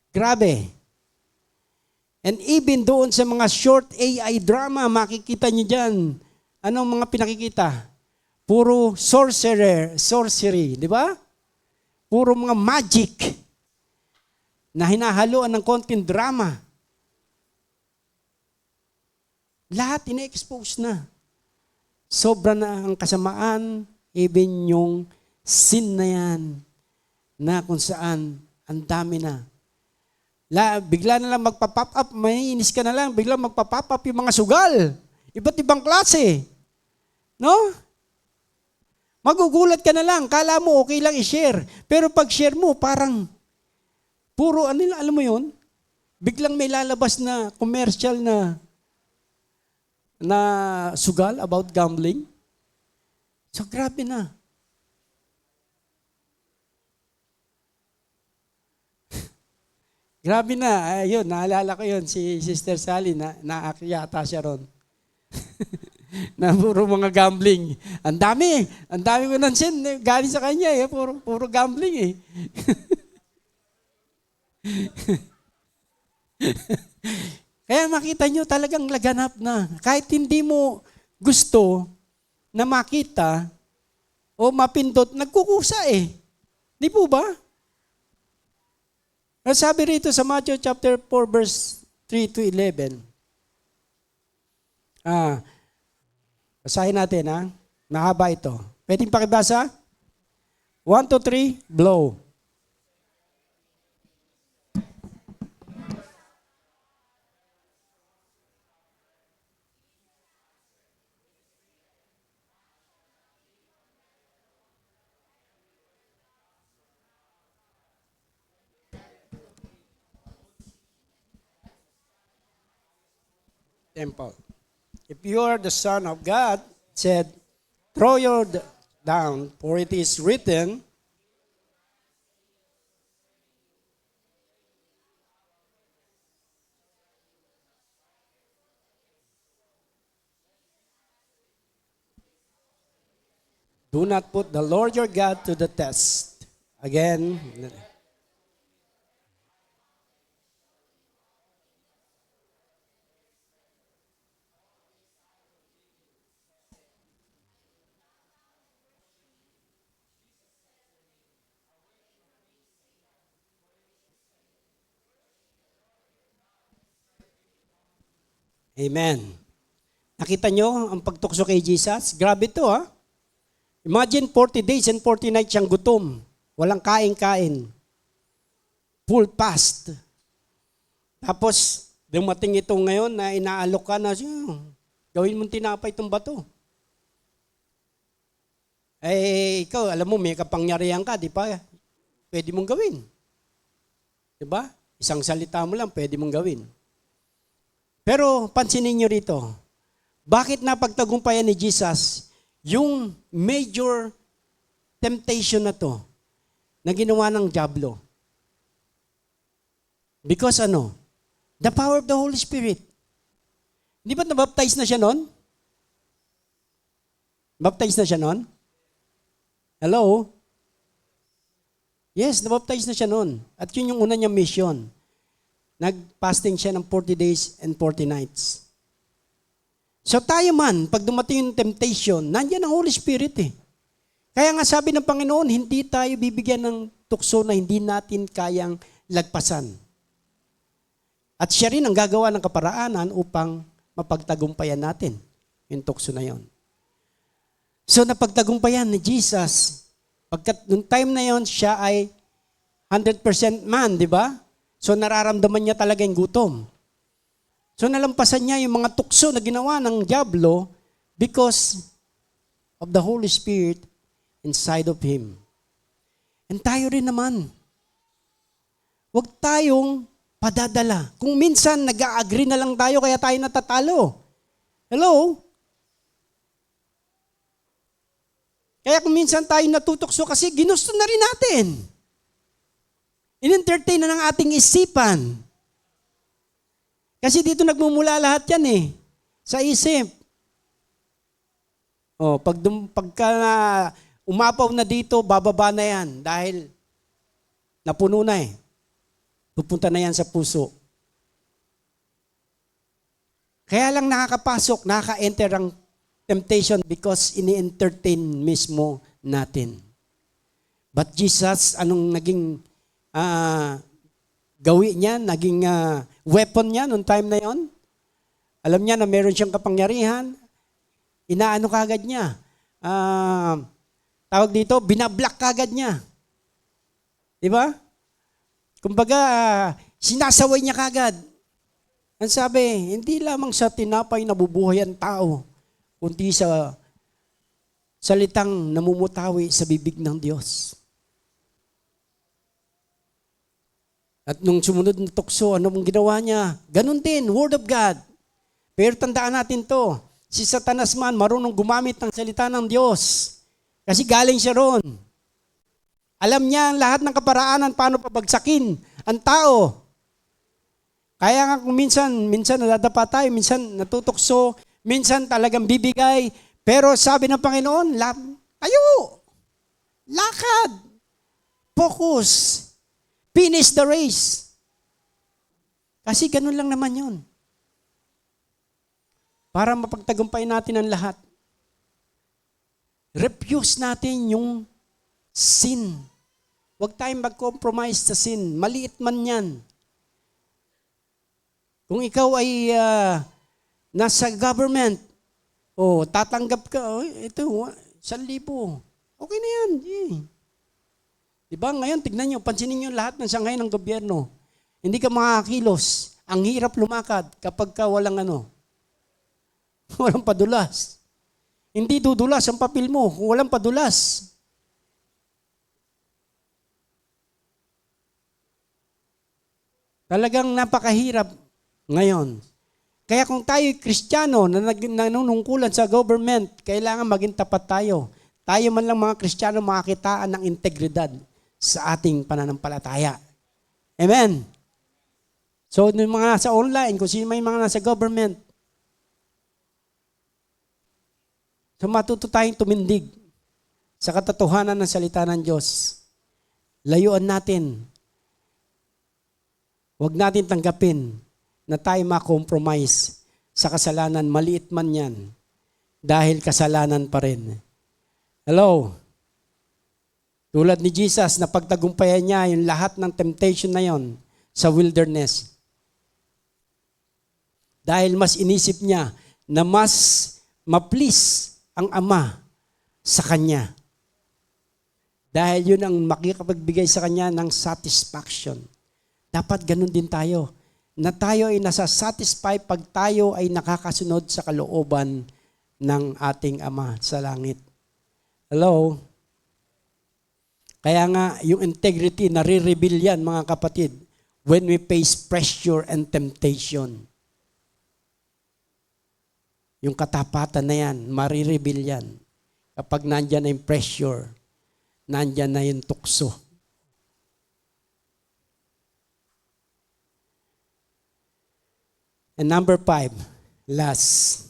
Grabe. And even doon sa mga short AI drama, makikita nyo dyan. Anong mga pinakikita? Puro sorcery, di ba? Puro mga magic na hinahaluan ng konting drama. Lahat ina-expose na. Sobra na ang kasamaan, even yung sin na yan, na kung saan ang dami na. Bigla na lang magpa-pop up, mainis ka na lang, bigla magpa-pop up yung mga sugal. Iba't ibang klase. No? Magugulat ka na lang, kala mo okay lang i-share. Pero pag share mo, parang puro, alam mo yun? Biglang may lalabas na commercial na sugal about gambling. So grabe na. Grabe na. Ayun, naalala ko yun, si Sister Sally, naakyata siya ron. Na puro mga gambling. Ang dami ko nansin, galing sa kanya puro gambling eh. Kaya makita nyo talagang laganap na. Kahit hindi mo gusto na makita o mapindot, nagkukusa eh. Di po ba? Sabi rito sa Matthew chapter 4 verse 3 to 11. Basahin natin ha. Mahaba ito. Pwedeng pakibasa? 1, 2, 3, blow. Temple. If you are the Son of God, said, throw your down, for it is written, do not put the Lord your God to the test. Again, amen. Nakita nyo ang pagtukso kay Jesus? Grabe to ha. Imagine 40 days and 40 nights siyang gutom. Walang kain-kain. Full fast. Tapos, dumating ito ngayon na inaalok ka na, gawin mong tinapay itong bato. Eh, ikaw, alam mo, may kapangyarihan ka, di ba? Pwede mong gawin. Di ba? Isang salita mo lang, pwede mong gawin. Pero pansinin nyo rito, bakit napagtagumpayan ni Jesus yung major temptation na to na ginawa ng dyablo? Because the power of the Holy Spirit. Di ba nabaptize na siya noon? Baptize na siya noon? Hello? Yes, nabaptize na siya noon. At yun yung una niyang mission. Nag-fasting siya ng 40 days and 40 nights. So tayo man, pag dumating yung temptation, nandiyan ang Holy Spirit eh. Kaya nga sabi ng Panginoon, hindi tayo bibigyan ng tukso na hindi natin kayang lagpasan. At siya rin ang gagawa ng kaparaanan upang mapagtagumpayan natin yung tukso na yon. So napagtagumpayan ni Jesus, pagkat nung time na yon siya ay 100% man, di ba? So nararamdaman niya talaga yung gutom. So nalampasan niya yung mga tukso na ginawa ng dyablo because of the Holy Spirit inside of him. And tayo rin naman, huwag tayong padadala. Kung minsan nag-a-agree na lang tayo kaya tayo natatalo. Hello? Kaya kung minsan tayo natutokso kasi ginusto na rin natin. In-entertain na ng ating isipan. Kasi dito nagmumula lahat yan sa isip. Pagka umapaw na dito, bababa na yan dahil napuno na Pupunta na yan sa puso. Kaya lang nakakapasok, nakaka-enter ang temptation because ini-entertain mismo natin. But Jesus, anong naging gawi niya, naging weapon niya noong time na yon? Alam niya na meron siyang kapangyarihan, inaano kagad niya. Tawag dito, binablock kagad niya. Di ba? Kumbaga, sinasaway niya kagad. Ang sabi, hindi lamang sa tinapay nabubuhay ang tao, kundi sa salitang namumutawi sa bibig ng Diyos. At nung sumunod na tukso, ano mong ginawa niya? Ganun din, Word of God. Pero tandaan natin to, si Satanas man marunong gumamit ng salita ng Diyos. Kasi galing siya ron. Alam niya ang lahat ng kaparaanan paano pabagsakin ang tao. Kaya nga kung minsan nadadapa tayo, minsan natutokso, minsan talagang bibigay. Pero sabi ng Panginoon, tayo, lakad, focus, finish the race. Kasi ganun lang naman yun. Para mapagtagumpay natin ang lahat. Refuse natin yung sin. Huwag tayong mag-compromise sa sin. Maliit man yan. Kung ikaw ay nasa government, tatanggap ka, ito, 1,000. Okay na yan. Diba? Ngayon, tignan nyo, pansinin nyo lahat ng sangay ng gobyerno. Hindi ka makakilos. Ang hirap lumakad kapag ka walang walang padulas. Hindi dudulas ang papel mo kung walang padulas. Talagang napakahirap ngayon. Kaya kung tayo Kristiyano na nanunungkulan sa government, kailangan maging tapat tayo. Tayo man lang mga Kristiyano makakitaan ng integridad sa ating pananampalataya. Amen? So, yung mga sa online, kung sino may mga nasa government, so matuto tayong tumindig sa katotohanan ng salita ng Diyos. Layuan natin. Huwag natin tanggapin na tayo ma-compromise sa kasalanan, maliit man yan, dahil kasalanan pa rin. Hello? Tulad ni Jesus, na pagtagumpayan niya yung lahat ng temptation na yon sa wilderness. Dahil mas inisip niya na mas ma-please ang Ama sa Kanya. Dahil yun ang makikapagbigay sa Kanya ng satisfaction. Dapat ganun din tayo. Na tayo ay nasa-satisfy pag tayo ay nakakasunod sa kalooban ng ating Ama sa langit. Hello? Kaya nga, yung integrity, nare-reveal yan, mga kapatid, when we face pressure and temptation. Yung katapatan na yan, marireveal yan. Kapag nandyan na yung pressure, nandyan na yung tukso. And number 5, last,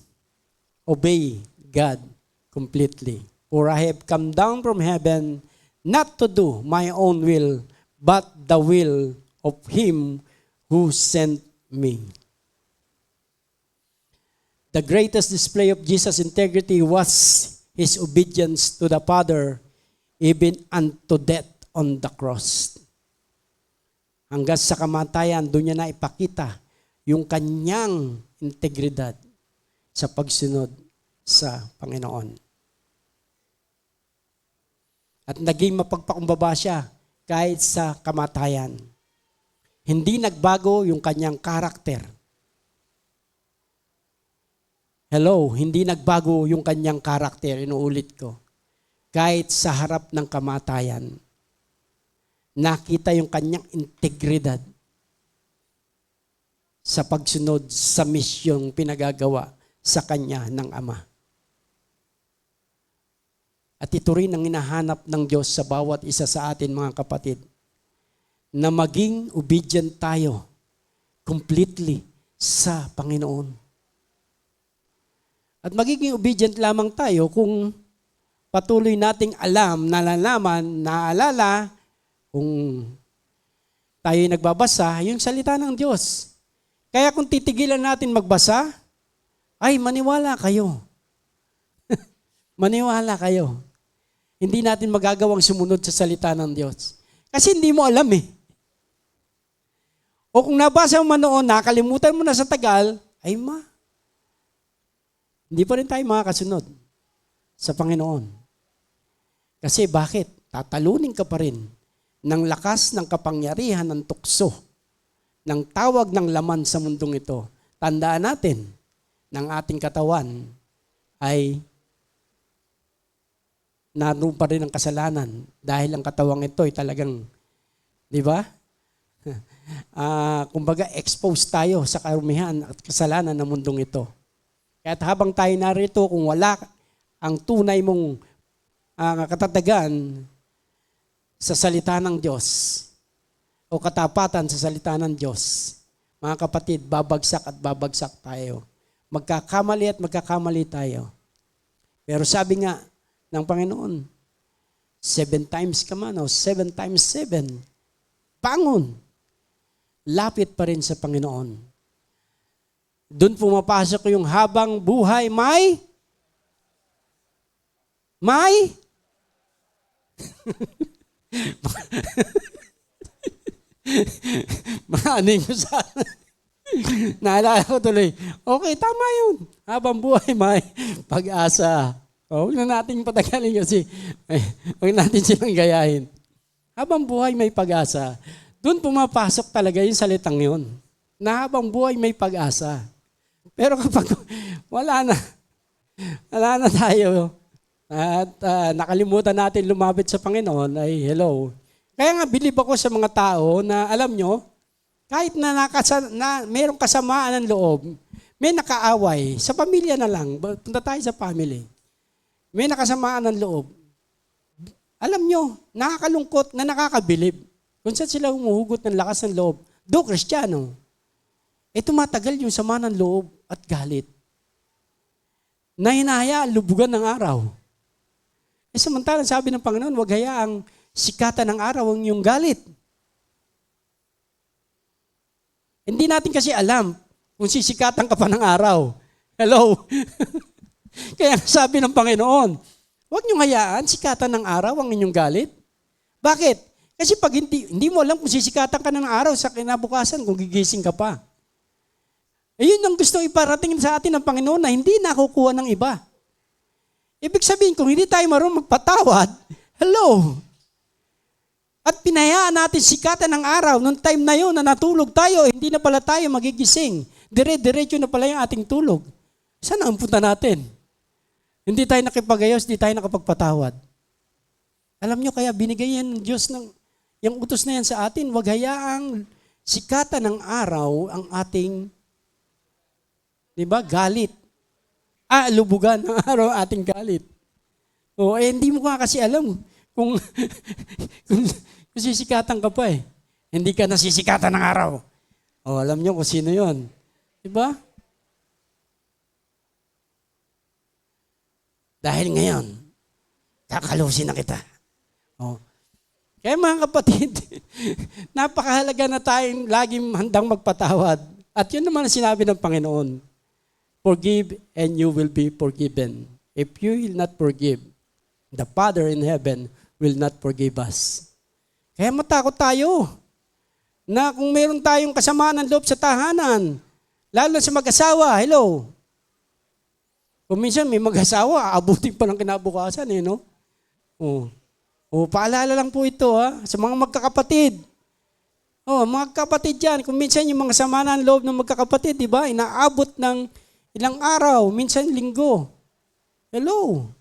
obey God completely. For I have come down from heaven not to do my own will, but the will of Him who sent me. The greatest display of Jesus' integrity was His obedience to the Father, even unto death on the cross. Hanggang sa kamatayan, doon niya na ipakita yung kanyang integridad sa pagsunod sa Panginoon. At naging mapagpakumbaba siya kahit sa kamatayan. Hindi nagbago yung kanyang karakter. Hello, hindi nagbago yung kanyang karakter, inuulit ko. Kahit sa harap ng kamatayan, nakita yung kanyang integridad sa pagsunod sa misyong pinagagawa sa kanya ng Ama. At ito rin ang hinahanap ng Diyos sa bawat isa sa atin, mga kapatid, na maging obedient tayo completely sa Panginoon. At magiging obedient lamang tayo kung patuloy nating alam, nalalaman, naalala, kung tayo nagbabasa, yung salita ng Diyos. Kaya kung titigilan natin magbasa, ay maniwala kayo. Maniwala kayo. Hindi natin magagawang sumunod sa salita ng Diyos. Kasi hindi mo alam eh. O kung nabasa mo man noon, nakalimutan mo na sa tagal, ay hindi pa rin tayo makakasunod sa Panginoon. Kasi bakit? Tatalunin ka pa rin ng lakas ng kapangyarihan ng tukso, ng tawag ng laman sa mundong ito. Tandaan natin, ng ating katawan ay naroon pa rin ang kasalanan dahil ang katawang ito ay talagang, di ba? Kumbaga, exposed tayo sa karumihan at kasalanan ng mundong ito. Kaya habang tayo narito, kung wala ang tunay mong katatagan sa salita ng Diyos o katapatan sa salita ng Diyos, mga kapatid, babagsak at babagsak tayo. Magkakamali at magkakamali tayo. Pero sabi nga ng Panginoon, 7 times ka man o 7 times 7, bangon. Lapit pa rin sa Panginoon. Doon pumapasok yung habang buhay may maaning ko sa naalala ko tuloy. Okay, tama yun. Habang buhay may pag-asa. Huwag na natin patagalin kasi huwag natin silang gayahin. Habang buhay may pag-asa. Doon pumapasok talaga yung salitang yun. Na habang buhay may pag-asa. Pero kapag wala na tayo at nakalimutan natin lumapit sa Panginoon, ay hello. Kaya nga bilib ako sa mga tao na alam nyo, kahit na mayroong kasamaan ng loob, may nakaaway, sa pamilya na lang, punta tayo sa family, may nakasamaan ng loob. Alam nyo, nakakalungkot na nakakabilib. Kung saan sila humuhugot ng lakas ng loob, do Kristiyano, tumatagal yung sama ng loob at galit. Na hinahayaan lubugan ng araw. Samantalang sabi ng Panginoon, huwag hayaang sikatan ng araw ang iyong galit. Hindi natin kasi alam kung sisikatan ka pa ng araw. Hello? Kaya sabi ng Panginoon, huwag niyong hayaan sikatan ng araw ang inyong galit. Bakit? Kasi pag hindi mo alam kung sisikatan ka ng araw sa kinabukasan kung gigising ka pa. Yun ang gusto iparating sa atin ng Panginoon na hindi nakukuha ng iba. Ibig sabihin, kung hindi tayo marunong magpatawad, hello. At pinayaan natin sikatan ng araw, nung time na yun na natulog tayo, hindi na pala tayo magigising. Dire-diretso na pala yung ating tulog. Saan ang punta natin? Hindi tayo nakipagayos, hindi tayo nakapagpatawad. Alam nyo, kaya binigay yan ng Diyos yung utos na yan sa atin, wag hayaang sikatan ng araw ang ating galit. Lubugan ng araw ang ating galit. Hindi mo nga kasi alam kung sisikatan ka pa eh. Hindi ka nasisikatan ng araw. Alam nyo kung sino yun. Diba? Dahil ngayon, kakalusin na kita. Kaya mga kapatid, napakahalaga na tayong laging handang magpatawad. At yun naman ang sinabi ng Panginoon. Forgive and you will be forgiven. If you will not forgive, the Father in heaven will not forgive us. Kaya matakot tayo na kung meron tayong kasamaan ng loob sa tahanan, lalo sa mag-asawa, hello. Kung minsan may mag-asawa, aabutin pa ng kinabukasan no? Paalala lang po ito sa mga magkakapatid. Mga kapatid dyan, kung minsan yung mga sama ng loob ng magkakapatid, di ba, inaabot ng Ilang araw, minsan linggo. Hello.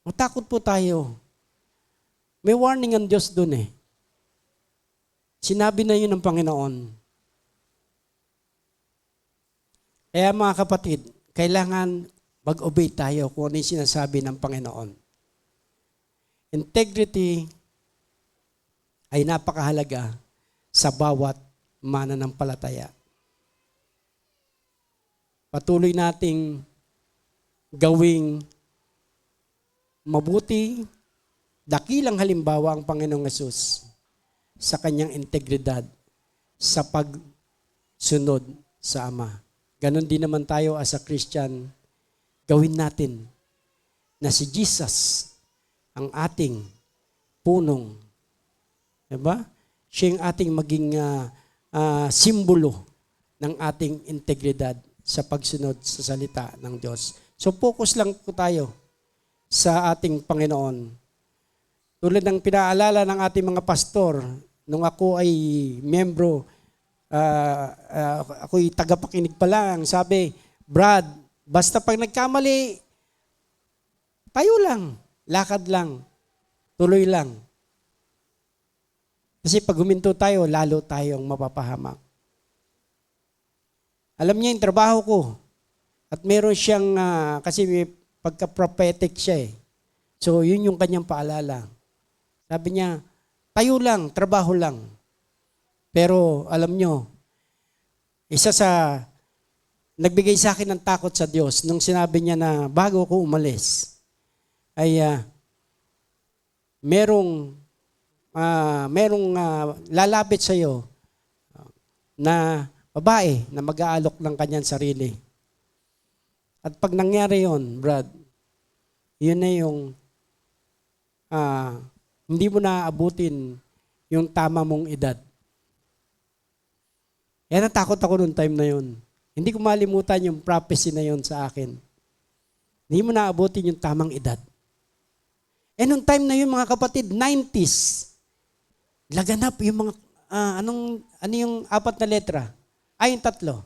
Matakot po tayo. May warning ang Diyos dun eh. Sinabi na yun ng Panginoon. Kaya mga kapatid, kailangan mag-obey tayo kung ano yung sinasabi ng Panginoon. Integrity ay napakahalaga sa bawat mananampalataya. Patuloy nating gawing mabuti, dakilang halimbawa ang Panginoong Hesus sa kanyang integridad sa pagsunod sa Ama. Ganon din naman tayo as a Christian, gawin natin na si Jesus ang ating punong. Diba? Siya yung ating maging simbolo ng ating integridad sa pagsunod sa salita ng Diyos. So focus lang po tayo sa ating Panginoon. Tulad ng pinaalala ng ating mga pastor, nung ako ay membro, ako'y tagapakinig pa lang, sabi, Brad, basta pag nagkamali, tayo lang, lakad lang, tuloy lang. Kasi pag huminto tayo, lalo tayong mapapahamak. Alam niya yung trabaho ko. At meron siyang, kasi may pagka-prophetic siya eh. So, yun yung kanyang paalala. Sabi niya, tayo lang, trabaho lang. Pero, alam nyo, isa sa nagbigay sa akin ng takot sa Diyos nung sinabi niya na bago ko umalis, ay merong lalapit sa iyo na babae na mag-aalok ng kanyang sarili. At pag nangyari yon, Brad, yun na yung hindi mo naaabutin yung tama mong edad. Kaya natakot ako noong time na yun. Hindi ko malimutan yung prophecy na yun sa akin. Hindi mo naaabutin yung tamang edad. Noong time na yun, mga kapatid, 90s, laganap yung mga, ano yung 4 na letra? Yung 3. 4,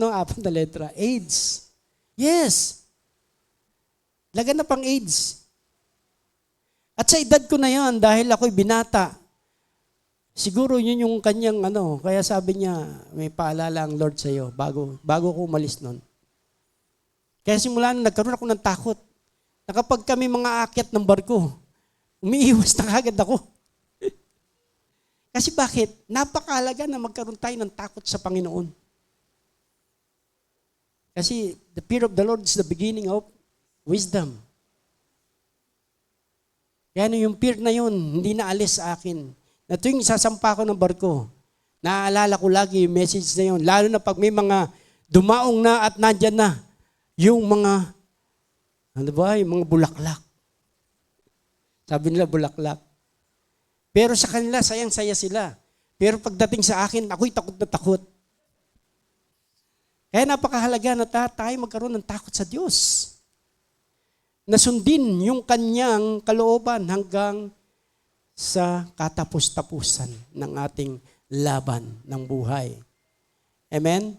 no? 4 na letra. AIDS. Yes. Laganap ang AIDS. At sa edad ko na yan, dahil ako'y binata, siguro yun yung kanyang kaya sabi niya, may paalala ang Lord sa iyo bago ko umalis nun. Kaya simula nung nagkaroon ako ng takot, na kapag kami mga aakyat ng barko, umiiwas na kagad ako. Kasi bakit? Napakahalaga na magkaroon tayo ng takot sa Panginoon. Kasi the fear of the Lord is the beginning of wisdom. Kaya yung fear na yun, hindi na alis sa akin. Na tuwing sasampa ko ng barko, naaalala ko lagi yung message na yun. Lalo na pag may mga dumaong na at nandyan na, yung mga, yung mga bulaklak. Sabi nila bulaklak. Pero sa kanila, sayang-saya sila. Pero pagdating sa akin, ako'y takot na takot. Kaya napakahalaga na tayo magkaroon ng takot sa Diyos. Nasundin yung kanyang kalooban hanggang sa katapus-tapusan ng ating laban ng buhay. Amen?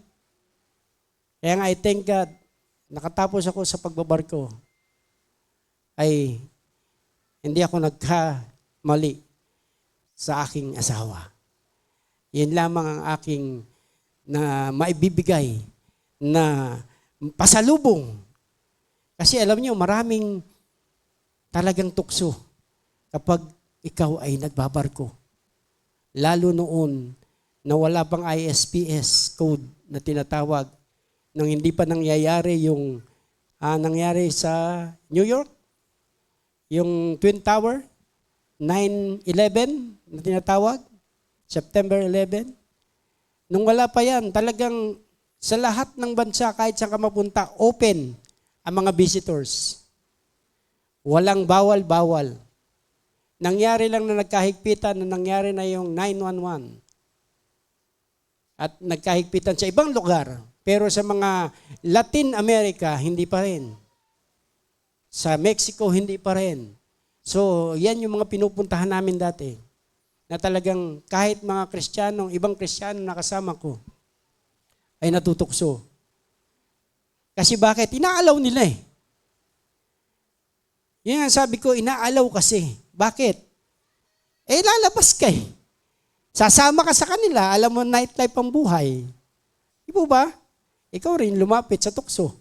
Kaya nga, I thank God, nakatapos ako sa pagbabarko, ay hindi ako nagkamali sa aking asawa. Yan lamang ang aking na maibibigay na pasalubong. Kasi alam niyo, maraming talagang tukso kapag ikaw ay nagbabarko. Lalo noon na wala pang ISPS code na tinatawag nang hindi pa nangyayari yung nangyari sa New York, yung Twin Tower, 9/11 na tinatawag, September 11. Nung wala pa yan, talagang sa lahat ng bansa, kahit saan ka mapunta, open ang mga visitors. Walang bawal-bawal. Nangyari lang na nagkahigpitan na nangyari na yung 9/11. At nagkahigpitan sa ibang lugar. Pero sa mga Latin America, hindi pa rin. Sa Mexico, hindi pa rin. So, yan yung mga pinupuntahan namin dati. Na talagang kahit mga Kristiyanong, ibang Kristiyano nakasama ko, ay natutukso. Kasi bakit? Inaalaw nila eh. Yun ang sabi ko, inaalaw kasi. Bakit? Eh, lalabas ka eh. Sasama ka sa kanila, alam mo nightlife ang buhay. Di po ba? Ikaw rin lumapit sa tukso.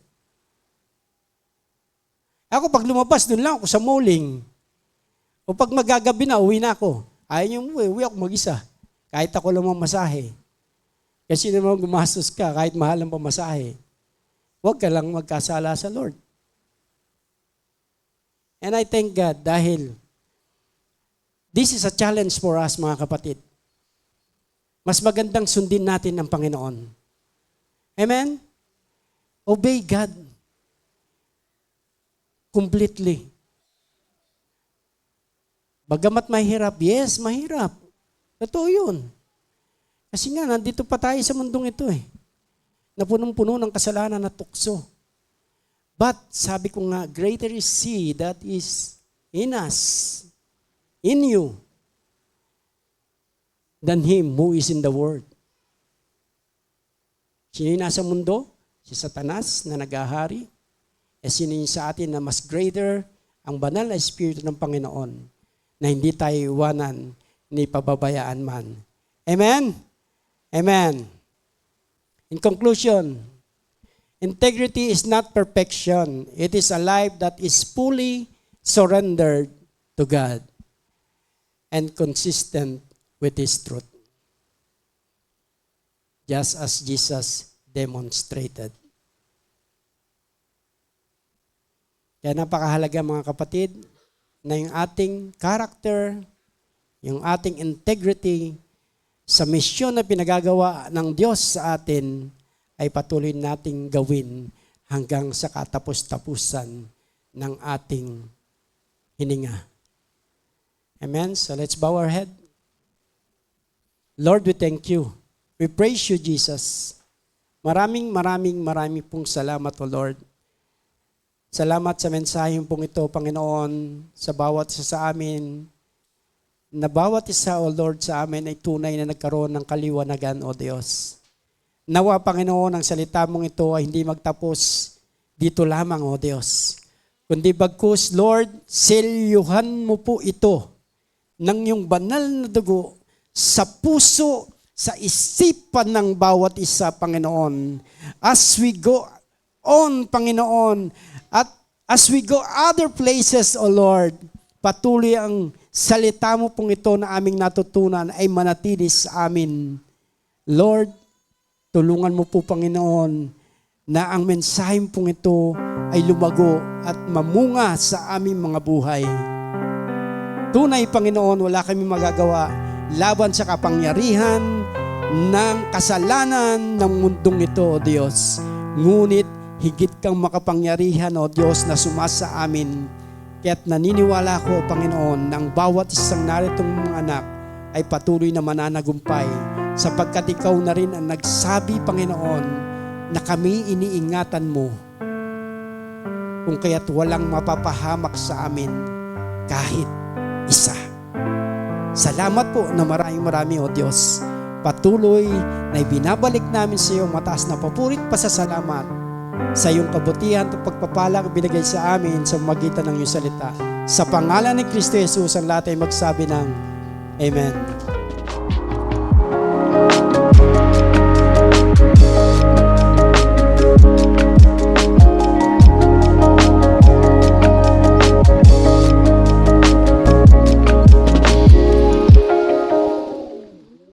Ako pag lumabas, doon lang ako sa malling. O pag magagabi na, uwi na ako. Ayaw niyo uwi ako mag-isa. Kahit ako lang mamasahe. Kasi naman gumastos ka, kahit mahal ang pamasahe. Huwag ka lang magkasala sa Lord. And I thank God dahil this is a challenge for us, mga kapatid. Mas magandang sundin natin ang Panginoon. Amen? Obey God completely. Bagamat mahirap, yes, mahirap. Totoo yun. Kasi nga, nandito pa tayo sa mundong ito eh. Na punong-puno ng kasalanan at tukso. But, sabi ko nga, greater is He that is in us, in you, than him who is in the world. Sino yung nasa mundo? Si Satanas na nag-ahari. E sino yung sa atin na mas greater ang banal na Espiritu ng Panginoon na hindi tayo iwanan ni pababayaan man. Amen? Amen. In conclusion, integrity is not perfection. It is a life that is fully surrendered to God and consistent with His truth. Just as Jesus demonstrated. Kaya napakahalaga mga kapatid na yung ating character, yung ating integrity sa misyon na pinagagawa ng Diyos sa atin ay patuloy nating gawin hanggang sa katapos-tapusan ng ating hininga. Amen? So let's bow our head. Lord, we thank you. We praise you, Jesus. Maraming pong salamat, O Lord. Salamat sa mensaheng pong ito, Panginoon, sa bawat isa sa amin, na bawat isa, O Lord, sa amin ay tunay na nagkaroon ng kaliwanagan, O Diyos. Nawa, Panginoon, ang salita mong ito ay hindi magtapos dito lamang, O Diyos. Kundi bagkus, Lord, selyuhan mo po ito ng iyong banal na dugo sa puso, sa isipan ng bawat isa, Panginoon. As we go on, Panginoon, at as we go other places, O Lord, patuloy ang salita mo pong ito na aming natutunan ay manatili sa amin. Lord, tulungan mo po, Panginoon, na ang mensaheng pong ito ay lumago at mamunga sa aming mga buhay. Tunay, Panginoon, wala kami magagawa laban sa kapangyarihan ng kasalanan ng mundong ito, O Diyos. Ngunit, higit kang makapangyarihan, O Diyos, na sumasa amin. Kaya't naniniwala ko, Panginoon, ng bawat isang naritong mga anak ay patuloy na mananagumpay sapagkat ikaw na rin ang nagsabi, Panginoon, na kami iniingatan mo kung kaya't walang mapapahamak sa amin kahit isa. Salamat po na marami, O Diyos. Patuloy na ibinabalik namin sa iyo mataas na papurit pasasalamat sa iyong kabutihan at pagpapalang binigay sa amin sa magitan ng iyong salita. Sa pangalan ni Kristo Jesus, ang lahat ay magsabi ng Amen.